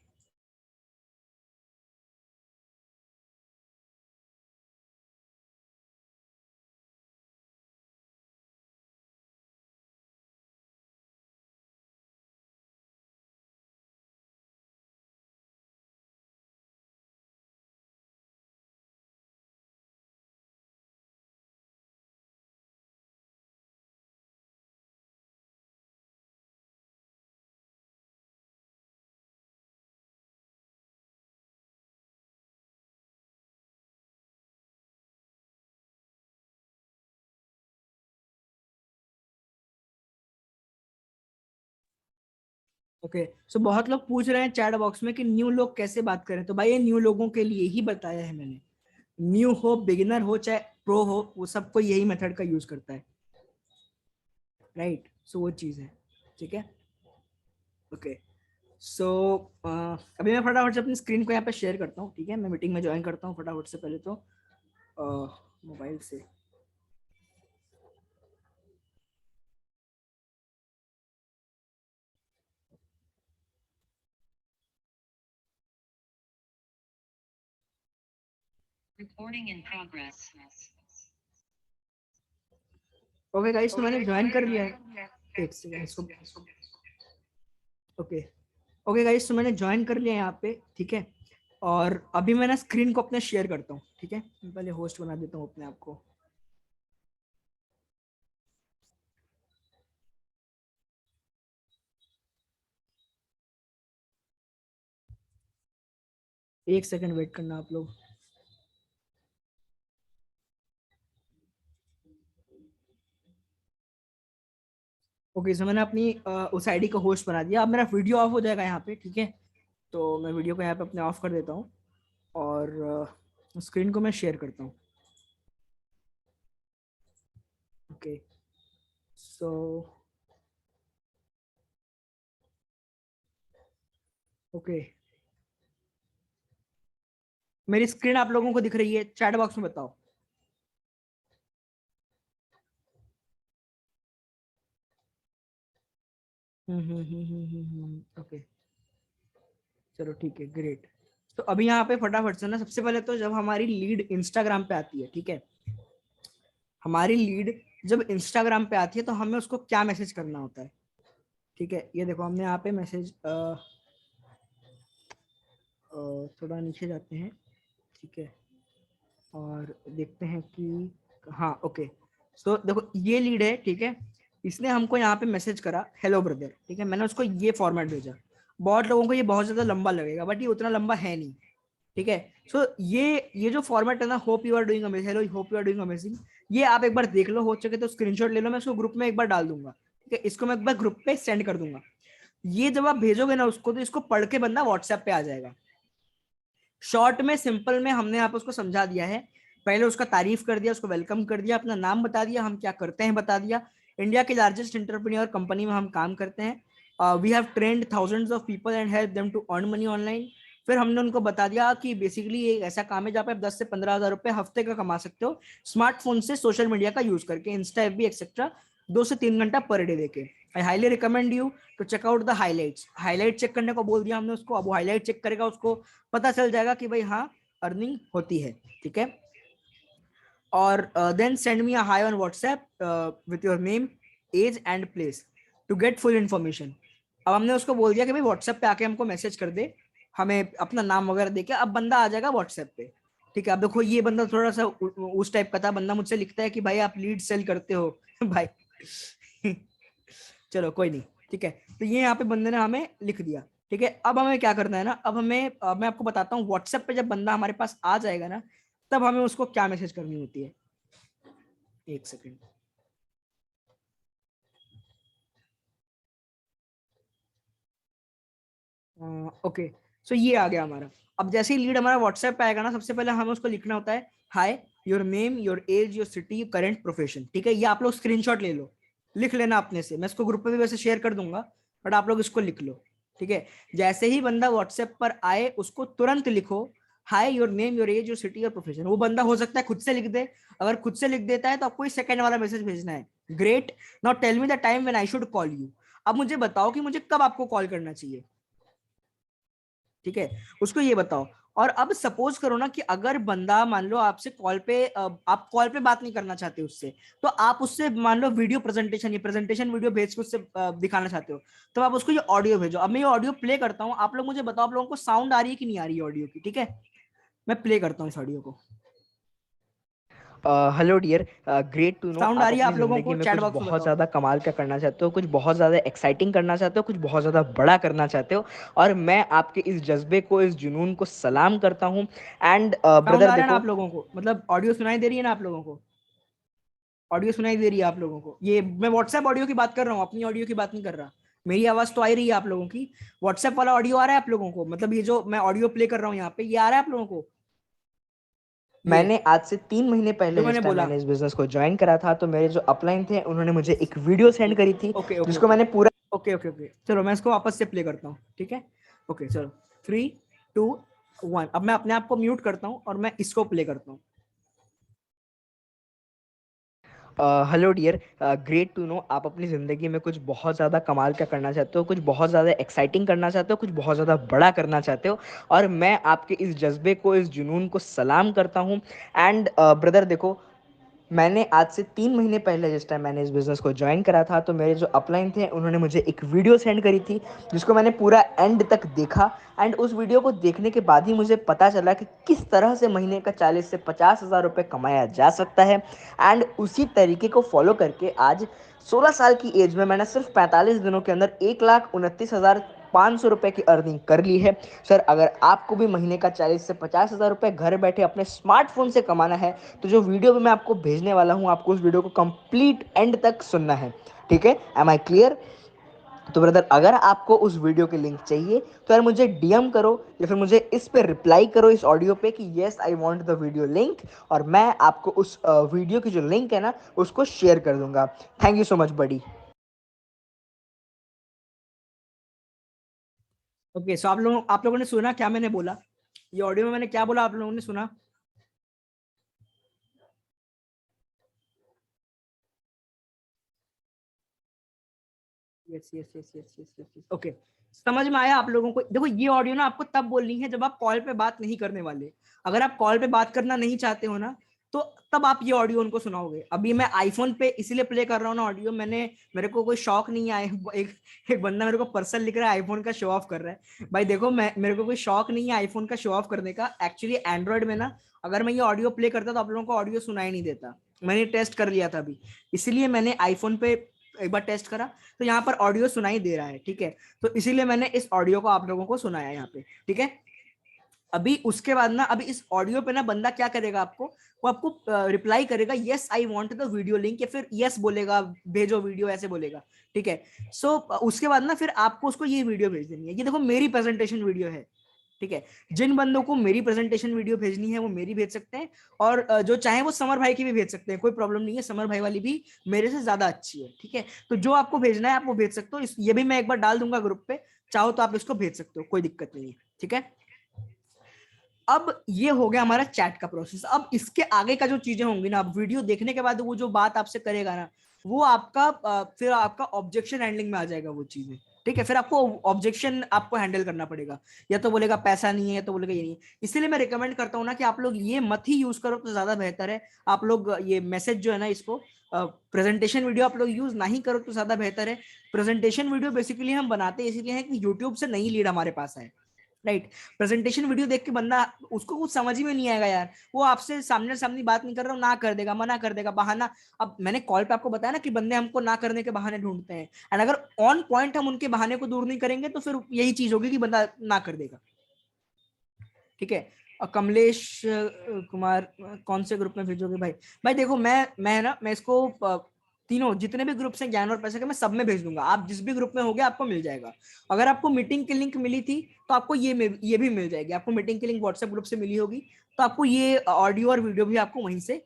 [SPEAKER 1] ओके, सो बहुत लोग पूछ रहे हैं चैट बॉक्स में कि न्यू लोग कैसे बात करें, तो भाई ये न्यू लोगों के लिए ही बताया है मैंने। न्यू हो, बिगिनर हो, चाहे प्रो हो, वो सबको यही मेथड का यूज करता है। राइट, सो वो चीज है। ठीक है, ओके। सो अभी मैं फटाफट से अपनी स्क्रीन को यहाँ पे शेयर करता हूँ। ठीक है, मैं मीटिंग में ज्वाइन करता हूँ फटाफट से, पहले तो मोबाइल से।
[SPEAKER 2] Recording in progress.
[SPEAKER 1] Okay guys, तो मैंने ज्वाइन कर लिया है। एक सेकंड इसको, ओके। ओके गाइस, तो मैंने ज्वाइन कर लिया है यहाँ पे। ठीक है, और अभी मैं ना स्क्रीन को अपने शेयर करता हूँ। ठीक है, मैं पहले होस्ट बना देता हूँ अपने आप को। एक सेकंड वेट करना आप लोग। ओके, सो मैंने अपनी उस आईडी को होस्ट बना दिया। अब मेरा वीडियो ऑफ हो जाएगा यहाँ पे। ठीक है, तो मैं वीडियो को यहाँ पे अपने ऑफ कर देता हूँ, और स्क्रीन को मैं शेयर करता हूँ। ओके, सो ओके, मेरी स्क्रीन आप लोगों को दिख रही है? चैट बॉक्स में बताओ। ओके, चलो ठीक है, ग्रेट। तो अभी यहाँ पे फटाफट से ना, सबसे पहले तो जब हमारी लीड इंस्टाग्राम पे आती है, ठीक है, हमारी लीड जब इंस्टाग्राम पे आती है तो हमें उसको क्या मैसेज करना होता है। ठीक है, ये देखो हमने यहाँ पे मैसेज, थोड़ा नीचे जाते हैं। ठीक है, और देखते हैं कि, हाँ ओके। सो देखो ये लीड है, ठीक है, इसने हमको यहाँ पे मैसेज करा हेलो ब्रदर। ठीक है, मैंने उसको ये फॉर्मेट भेजा। बहुत लोगों को ये बहुत ज्यादा लंबा लगेगा, बट ये उतना लंबा है नहीं। ठीक है, सो ये जो फॉर्मेट है ना, hope you are doing amazing, hello hope you are doing amazing, ये आप एक बार देख लो, हो सके तो स्क्रीनशॉट ले लो, मैं इसको ग्रुप में एक बार डाल दूंगा। ठीक है, इसको मैं एक बार ग्रुप पे सेंड कर दूंगा। ये जब आप भेजोगे ना उसको, तो इसको पढ़ के बंदा व्हाट्सएप पे आ जाएगा। शॉर्ट में, सिंपल में हमने यहाँ पे उसको समझा दिया है। पहले उसका तारीफ कर दिया, उसको वेलकम कर दिया, अपना नाम बता दिया, हम क्या करते हैं बता दिया, इंडिया के लार्जेस्ट एंटरप्रेन्योर कंपनी में हम काम करते हैं, we have trained thousands of people and help them to earn money online. फिर हमने उनको बता दिया कि बेसिकली एक ऐसा काम है जहाँ पे आप 10 से 15 हज़ार रुपए हफ्ते का कमा सकते हो स्मार्टफोन से, सोशल मीडिया का यूज करके, इंस्टा, एफबी एक्सेट्रा, 2 से 3 घंटा पर डे देके। I highly recommend you to check out the highlights. Highlight check करने को बोल दिया हमने उसको, अब वो हाईलाइट चेक करेगा, उसको पता चल जाएगा कि भाई हाँ अर्निंग होती है, ठीक है। और then send me a hi on WhatsApp with your name, age and place to get full information. अब हमने उसको बोल दिया कि भाई व्हाट्सएप पे आके हमको मैसेज कर दे, हमें अपना नाम वगैरह देके। अब बंदा आ जाएगा व्हाट्सएप पे, ठीक है। अब देखो ये बंदा थोड़ा सा उस टाइप का था, बंदा मुझसे लिखता है कि भाई आप लीड सेल करते हो भाई चलो कोई नहीं, ठीक है। तो ये यहाँ पे बंदे ने हमें लिख दिया, ठीक है। अब हमें क्या करना है ना, अब हमें मैं आपको बताता हूँ व्हाट्सएप पे जब बंदा हमारे पास आ जाएगा ना, तब हमें उसको क्या मैसेज करनी होती है। एक सेकेंड। ओके, सो ये आ गया हमारा। अब जैसे ही लीड हमारा व्हाट्सएप पे आएगा ना, सबसे पहले हमें उसको लिखना होता है hi, your name, your age, your city, current profession, ठीक है। ये आप लोग स्क्रीनशॉट ले लो, लिख लेना अपने से, मैं इसको ग्रुप पे भी वैसे शेयर कर दूंगा, बट आप लोग इसको लिख लो, ठीक है। जैसे ही बंदा व्हाट्सएप पर आए, उसको तुरंत लिखो hi, your name, your age, your city, your profession. वो बंदा हो सकता है खुद से लिख दे, अगर खुद से लिख देता है तो आपको इस सेकंड वाला मैसेज भेजना है, great, now tell me the time when I should call you. अब मुझे बताओ कि मुझे कब आपको कॉल करना चाहिए, ठीक है। उसको ये बताओ। और अब सपोज करो ना कि अगर बंदा मान लो आपसे कॉल पे, आप कॉल पे बात नहीं करना चाहते उससे, तो आप उससे मान लो वीडियो प्रेजेंटेशन, ये प्रेजेंटेशन वीडियो भेज के उससे दिखाना चाहते हो, तो आप उसको ये ऑडियो भेजो। अब मैं ये ऑडियो प्ले करता हूँ, आप लोग मुझे बताओ आप लोगों को साउंड आ रही है कि नहीं आ रही है ऑडियो की, ठीक है। मैं प्ले करता हूँ इस ऑडियो को।
[SPEAKER 3] Hello dear, great to know
[SPEAKER 1] sound आ
[SPEAKER 3] आप
[SPEAKER 1] रही है
[SPEAKER 3] अपनी
[SPEAKER 1] आप लोगों
[SPEAKER 3] ज़िंदगी
[SPEAKER 1] को?
[SPEAKER 3] में
[SPEAKER 1] चैट
[SPEAKER 3] कुछ
[SPEAKER 1] बॉक्स में
[SPEAKER 3] बहुत
[SPEAKER 1] बताओ।
[SPEAKER 3] ज़्यादा कमाल का करना चाहते हो, कुछ बहुत ज़्यादा एक्साइटिंग करना चाहते हो, कुछ बहुत ज़्यादा बड़ा करना चाहते हो। और मैं आपके इस जज्बे को, इस जुनून को सलाम करता हूँ। एंड
[SPEAKER 1] साउंड
[SPEAKER 3] ब्रदर
[SPEAKER 1] आ रहा है ना
[SPEAKER 3] देखो,
[SPEAKER 1] आप लोगों को? मतलब ऑडियो सुनाई दे रही है ना आप लोगों को? ऑडियो सुनाई दे रही है आप लोगों को? ये मैं व्हाट्सएप ऑडियो की बात कर रहा हूँ, अपनी ऑडियो की बात नहीं कर रहा। मेरी आवाज तो आ ही रही है आप लोगों की, व्हाट्सएप वाला ऑडियो आ रहा है आप लोगों को? मतलब ये जो मैं ऑडियो प्ले कर रहा हूँ यहाँ पे, ये आ रहा है आप लोगों को? ये
[SPEAKER 3] मैंने आज से 3 महीने पहले
[SPEAKER 1] जो
[SPEAKER 3] जिस
[SPEAKER 1] मैंने
[SPEAKER 3] टाइम
[SPEAKER 1] बोला।
[SPEAKER 3] मैंने इस बिज़नेस को ज्वाइन करा था, तो मेरे जो अपलाइन थे उन्होंने मुझे एक वीडियो सेंड करी थी,
[SPEAKER 1] ओके ओके
[SPEAKER 3] जिसको
[SPEAKER 1] ओके
[SPEAKER 3] मैंने पूरा
[SPEAKER 1] ओके ओके ओके, चलो मैं इसको वापस से प्ले करता हूँ, ठीक है। ओके चलो, 3, 2, 1। अब मैं अपने आप को म्यूट करता हूँ और मैं इसको प्ले करता हूँ।
[SPEAKER 3] Hello dear, great to know आप अपनी ज़िंदगी में कुछ बहुत ज़्यादा कमाल का करना चाहते हो, कुछ बहुत ज़्यादा एक्साइटिंग करना चाहते हो, कुछ बहुत ज़्यादा बड़ा करना चाहते हो। और मैं आपके इस जज्बे को, इस जुनून को सलाम करता हूँ। एंड ब्रदर देखो, मैंने आज से 3 महीने पहले जिस टाइम मैंने इस बिज़नेस को ज्वाइन करा था, तो मेरे जो अपलाइन थे उन्होंने मुझे एक वीडियो सेंड करी थी, जिसको मैंने पूरा एंड तक देखा। एंड उस वीडियो को देखने के बाद ही मुझे पता चला कि किस तरह से महीने का 40 से 50 हज़ार रुपये कमाया जा सकता है। एंड उसी तरीके को फॉलो करके आज 16 साल की एज में मैंने सिर्फ 45 दिनों के अंदर 1,29,500 रुपये की अर्निंग कर ली है। सर, अगर आपको भी महीने का 40 से 50 हज़ार रुपये घर बैठे अपने स्मार्टफोन से कमाना है, तो जो वीडियो भी मैं आपको भेजने वाला हूँ, आपको उस वीडियो को कंप्लीट एंड तक सुनना है, ठीक है। Am I clear? तो ब्रदर, अगर आपको उस वीडियो के लिंक चाहिए तो यार मुझे डीएम करो, या फिर मुझे इस पे रिप्लाई करो इस ऑडियो पे कि yes I want the video link, और मैं आपको उस वीडियो की जो लिंक है ना उसको शेयर कर दूंगा। Thank you so much buddy.
[SPEAKER 1] Okay, so आप लोगों ने सुना क्या मैंने बोला? ये ऑडियो में मैंने क्या बोला, आप लोगों ने सुना? Yes yes yes yes yes yes, okay. समझ में आया आप लोगों को? देखो ये ऑडियो ना आपको तब बोलनी है जब आप कॉल पे बात नहीं करने वाले। अगर आप कॉल पे बात करना नहीं चाहते हो ना, तो तब आप ये ऑडियो उनको सुनाओगे। अभी मैं आईफोन पे इसलिए प्ले कर रहा हूँ ना ऑडियो, मेरे को कोई शौक नहीं है। एक एक बंदा मेरे को पर्सन लिख रहा है आईफोन का शो ऑफ कर रहा है। भाई देखो, मेरे को कोई शौक नहीं है आईफोन का शो ऑफ करने का। एक्चुअली एंड्रॉइड में ना, अगर मैं ये ऑडियो प्ले करता तो आप लोगों को ऑडियो सुनाई नहीं देता। मैंने टेस्ट कर लिया था अभी, इसलिए मैंने आईफोन पे एक बार टेस्ट करा, तो यहाँ पर ऑडियो सुनाई दे रहा है, ठीक है। तो इसीलिए मैंने इस ऑडियो को आप लोगों को सुनाया यहाँ पे, ठीक है। अभी उसके बाद ना, अभी इस ऑडियो पे ना बंदा क्या करेगा, आपको वो आपको रिप्लाई करेगा yes I want the video link, या फिर यस बोलेगा भेजो वीडियो, ऐसे बोलेगा, ठीक है। सो उसके बाद ना फिर आपको उसको ये वीडियो भेज देनी है। ये देखो मेरी प्रेजेंटेशन वीडियो है, ठीक है। जिन बंदों को मेरी प्रेजेंटेशन वीडियो भेजनी है वो मेरी भेज सकते हैं, और जो चाहे वो समर भाई की भी भेज सकते हैं, कोई प्रॉब्लम नहीं है, समर भाई वाली भी मेरे से ज्यादा अच्छी है, ठीक है। तो जो आपको भेजना है आप वो भेज सकते हो, ये भी मैं एक बार डाल दूंगा ग्रुप पे, चाहो तो आप इसको भेज सकते हो, कोई दिक्कत नहीं है, ठीक है। अब ये हो गया हमारा चैट का प्रोसेस। अब इसके आगे का जो चीजें होंगी ना, अब वीडियो देखने के बाद वो जो बात आपसे करेगा ना, वो आपका फिर आपका ऑब्जेक्शन हैंडलिंग में आ जाएगा वो चीजें, ठीक है। फिर आपको ऑब्जेक्शन आपको हैंडल करना पड़ेगा, या तो बोलेगा पैसा नहीं है, या तो बोलेगा ये नहीं है। इसलिए मैं रिकमेंड करता हूँ ना कि आप लोग ये मत ही यूज करो तो ज्यादा बेहतर है। आप लोग ये मैसेज जो है ना, इसको प्रेजेंटेशन वीडियो आप लोग यूज नहीं करो तो ज्यादा बेहतर है। प्रेजेंटेशन वीडियो बेसिकली हम बनाते इसीलिए है कि यूट्यूब से नई लीड हमारे पास है, राइट। प्रेजेंटेशन वीडियो देख के बंदा, उसको कुछ समझ ही में नहीं आएगा यार, वो आपसे सामने सामने बात नहीं कर रहा हूँ, ना कर देगा, मना कर देगा, बहाना। अब मैंने कॉल पे आपको बताया ना कि बंदे हमको ना करने के बहाने ढूंढते हैं, एंड अगर ऑन पॉइंट हम उनके बहाने को दूर नहीं करेंगे तो फिर यही चीज होगी कि बंदा ना कर देगा, ठीक है। कमलेश कुमार कौन से ग्रुप में भेजोगे भाई? भाई देखो मैं इसको तीनों जितने भी ग्रुप्स हैं ज्ञान और पैसे के, मैं सब में भेज दूंगा। आप जिस भी ग्रुप में होगे आपको मिल जाएगा। अगर आपको मीटिंग की लिंक मिली थी तो आपको ये भी मिल जाएगी। आपको मीटिंग की लिंक व्हाट्सएप ग्रुप से मिली होगी तो आपको ये ऑडियो और वीडियो भी आपको वहीं से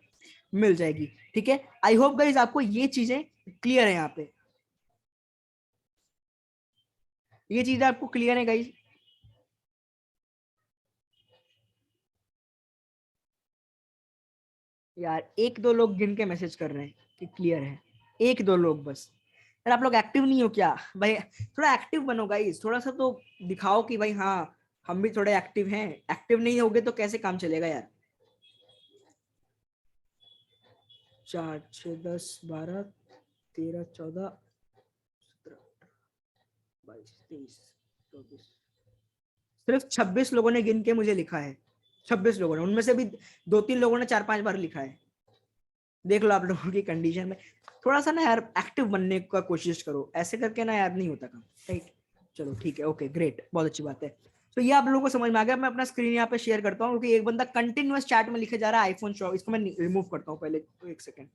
[SPEAKER 1] मिल जाएगी, ठीक है। आई होप गाइज आपको ये चीजें क्लियर है। यहाँ पे ये चीजें आपको क्लियर है गाइज? यार एक दो लोग गिन के मैसेज कर रहे हैं कि क्लियर है, एक दो लोग बस। यार आप लोग एक्टिव नहीं हो क्या भाई? थोड़ा एक्टिव बनो गाइस, थोड़ा सा तो दिखाओ कि भाई हाँ हम भी थोड़े एक्टिव हैं। एक्टिव नहीं होगे तो कैसे काम चलेगा यार? 4 6 10 12 13 14 22 23 24। सिर्फ 26 लोगों ने गिन के मुझे लिखा है। 26 लोगों ने, उनमें से भी दो तीन लोगों ने 4 5 बार लिखा है। देख लो आप लोगों की कंडीशन में। थोड़ा सा ना यार एक्टिव बनने का कोशिश करो, ऐसे करके ना यार नहीं होता काम, राइट। चलो ठीक है, ओके ग्रेट, बहुत अच्छी बात है। तो ये आप लोगों को समझ में आ गया। मैं अपना स्क्रीन यहाँ पे शेयर करता हूँ क्योंकि एक बंदा कंटिन्यूअस चैट में लिखे जा रहा है आईफोन शॉप, इसको मैं रिमूव करता हूँ पहले, तो एक सेकेंड।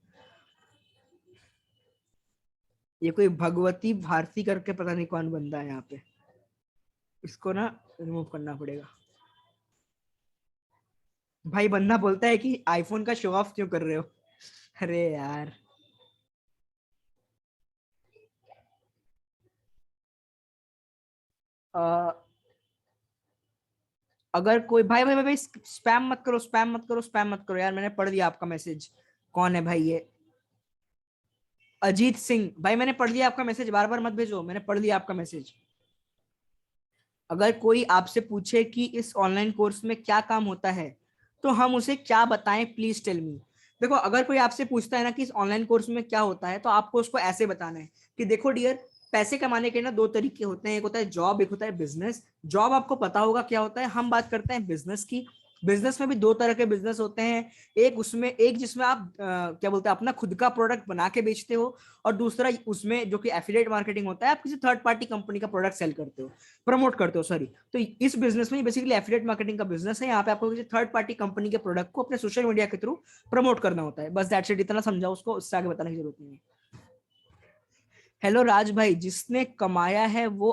[SPEAKER 1] ये कोई भगवती भारती करके पता नहीं कौन बंदा है यहाँ पे, इसको ना रिमूव करना पड़ेगा। भाई बंदा बोलता है कि आईफोन का शो ऑफ क्यों कर रहे हो? अरे यार अगर कोई भाई भाई भाई, भाई स्पैम मत करो, स्पैम मत करो, स्पैम मत करो यार। मैंने पढ़ लिया आपका मैसेज। कौन है भाई ये? अजीत सिंह भाई, मैंने पढ़ लिया आपका मैसेज, बार बार मत भेजो, मैंने पढ़ लिया आपका मैसेज। अगर कोई आपसे पूछे कि इस ऑनलाइन कोर्स में क्या काम होता है तो हम उसे क्या बताएं, प्लीज टेल मी। देखो अगर कोई आपसे पूछता है ना कि इस ऑनलाइन कोर्स में क्या होता है तो आपको उसको ऐसे बताना है कि देखो डियर, पैसे कमाने के ना दो तरीके होते हैं, एक होता है जॉब, एक होता है बिजनेस। जॉब आपको पता होगा क्या होता है, हम बात करते हैं बिजनेस की। बिजनेस में भी दो तरह के बिजनेस होते हैं। एक जिसमें आप क्या बोलते हैं, अपना खुद का प्रोडक्ट बना के बेचते हो, और दूसरा उसमें जो कि एफिलिएट मार्केटिंग होता है, आप किसी थर्ड पार्टी कंपनी का प्रोडक्ट सेल करते हो, प्रमोट करते हो, सॉरी। तो इस बिजनेस में बेसिकली एफिलिएट मार्केटिंग का बिजनेस है। यहाँ पे आपको किसी थर्ड पार्टी कंपनी के प्रोडक्ट को अपने सोशल मीडिया के थ्रू प्रमोट करना होता है, बस दैट्स इट। इतना समझाओ उसको, उससे आगे बताने की जरूरत नहीं है। हेलो राज भाई, जिसने कमाया है वो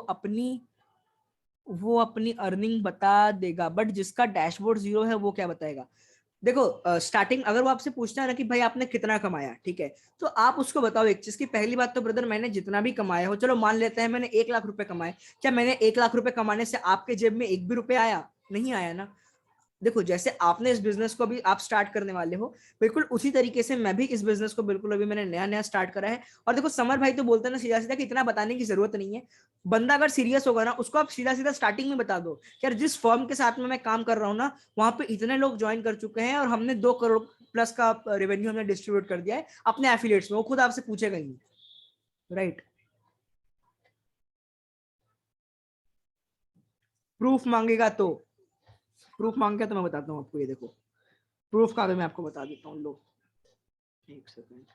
[SPEAKER 1] अपनी अर्निंग बता देगा, बट जिसका डैशबोर्ड जीरो है वो क्या बताएगा? देखो स्टार्टिंग अगर वो आपसे पूछता है ना कि भाई आपने कितना कमाया, ठीक है, तो आप उसको बताओ एक चीज की, पहली बात तो ब्रदर मैंने जितना भी कमाया हो, चलो मान लेते हैं मैंने 1 लाख रुपए कमाए, क्या मैंने 1 लाख रुपए कमाने से आपके जेब में एक भी रुपया आया? नहीं आया ना। देखो जैसे आपने इस बिजनेस को अभी आप स्टार्ट करने वाले हो, बिल्कुल उसी तरीके से मैं भी इस बिजनेस को बिल्कुल अभी मैंने नया नया स्टार्ट करा है। और देखो समर भाई तो बोलते हैं ना सीधा सीधा कि इतना बताने की जरूरत नहीं है। बंदा अगर सीरियस होगा ना, उसको आप सीधा सीधा स्टार्टिंग में बता दो कि यार जिस फर्म के साथ में मैं काम कर रहा हूँ ना, वहां पे इतने लोग ज्वाइन कर चुके हैं और हमने 2 करोड़ प्लस का रेवेन्यू हमने डिस्ट्रीब्यूट कर दिया है अपने एफिलिएट्स में। वो खुद आपसे पूछेगा ही, राइट। प्रूफ मांगेगा तो, प्रूफ मांगेगा तो मैं बताता हूँ आपको, ये देखो प्रूफ का भी मैं आपको बता देता हूँ, लो एक सेकंड।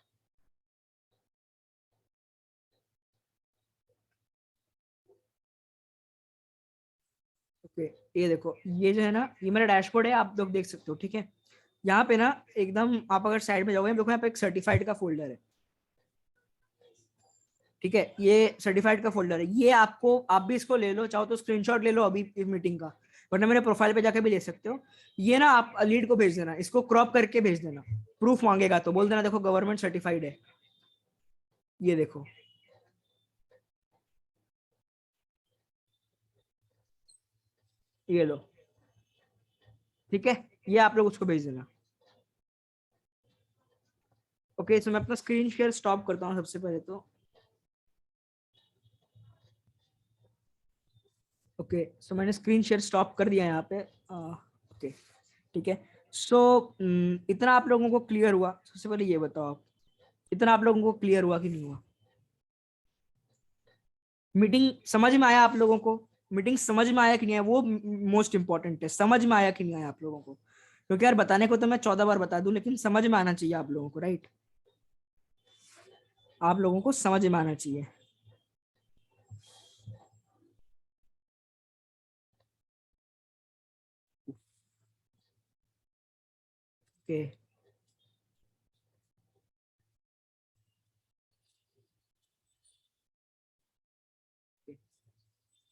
[SPEAKER 1] ये देखो, ये जो है ना, ये मेरा डैशबोर्ड है, आप लोग देख सकते हो, ठीक है। यहाँ पे ना एकदम आप अगर साइड में जाओगे, देखो यहाँ पे एक सर्टिफाइड का फोल्डर है, ठीक है। ये सर्टिफाइड का फोल्डर है, ये आपको, आप भी इसको ले लो, चाहो तो स्क्रीनशॉट ले लो अभी इस मीटिंग का, वरना मेरे प्रोफाइल पे जाके भी ले सकते हो। ये ना आप लीड को भेज देना, इसको क्रॉप करके भेज देना, प्रूफ मांगेगा तो बोल देना देखो गवर्नमेंट सर्टिफाइड है, ये देखो। ये लो, ठीक है, ये आप लोग उसको भेज देना। ओके, सो मैं अपना स्क्रीन शेयर स्टॉप करता हूँ सबसे पहले तो। ओके, सो मैंने स्क्रीन शेयर स्टॉप कर दिया यहाँ पे। ओके, ठीक है। सो इतना आप लोगों को क्लियर हुआ? सबसे पहले ये बताओ आप, इतना आप लोगों को क्लियर हुआ कि नहीं हुआ? मीटिंग समझ में आया आप लोगों को? मीटिंग समझ में आया कि नहीं आया, वो मोस्ट इंपॉर्टेंट है, समझ में आया कि नहीं आया आप लोगों को? क्योंकि यार बताने को तो मैं 14 बार बता दूं, लेकिन समझ में आना चाहिए आप लोगों को, राइट? आप लोगों को समझ में आना चाहिए। ओके,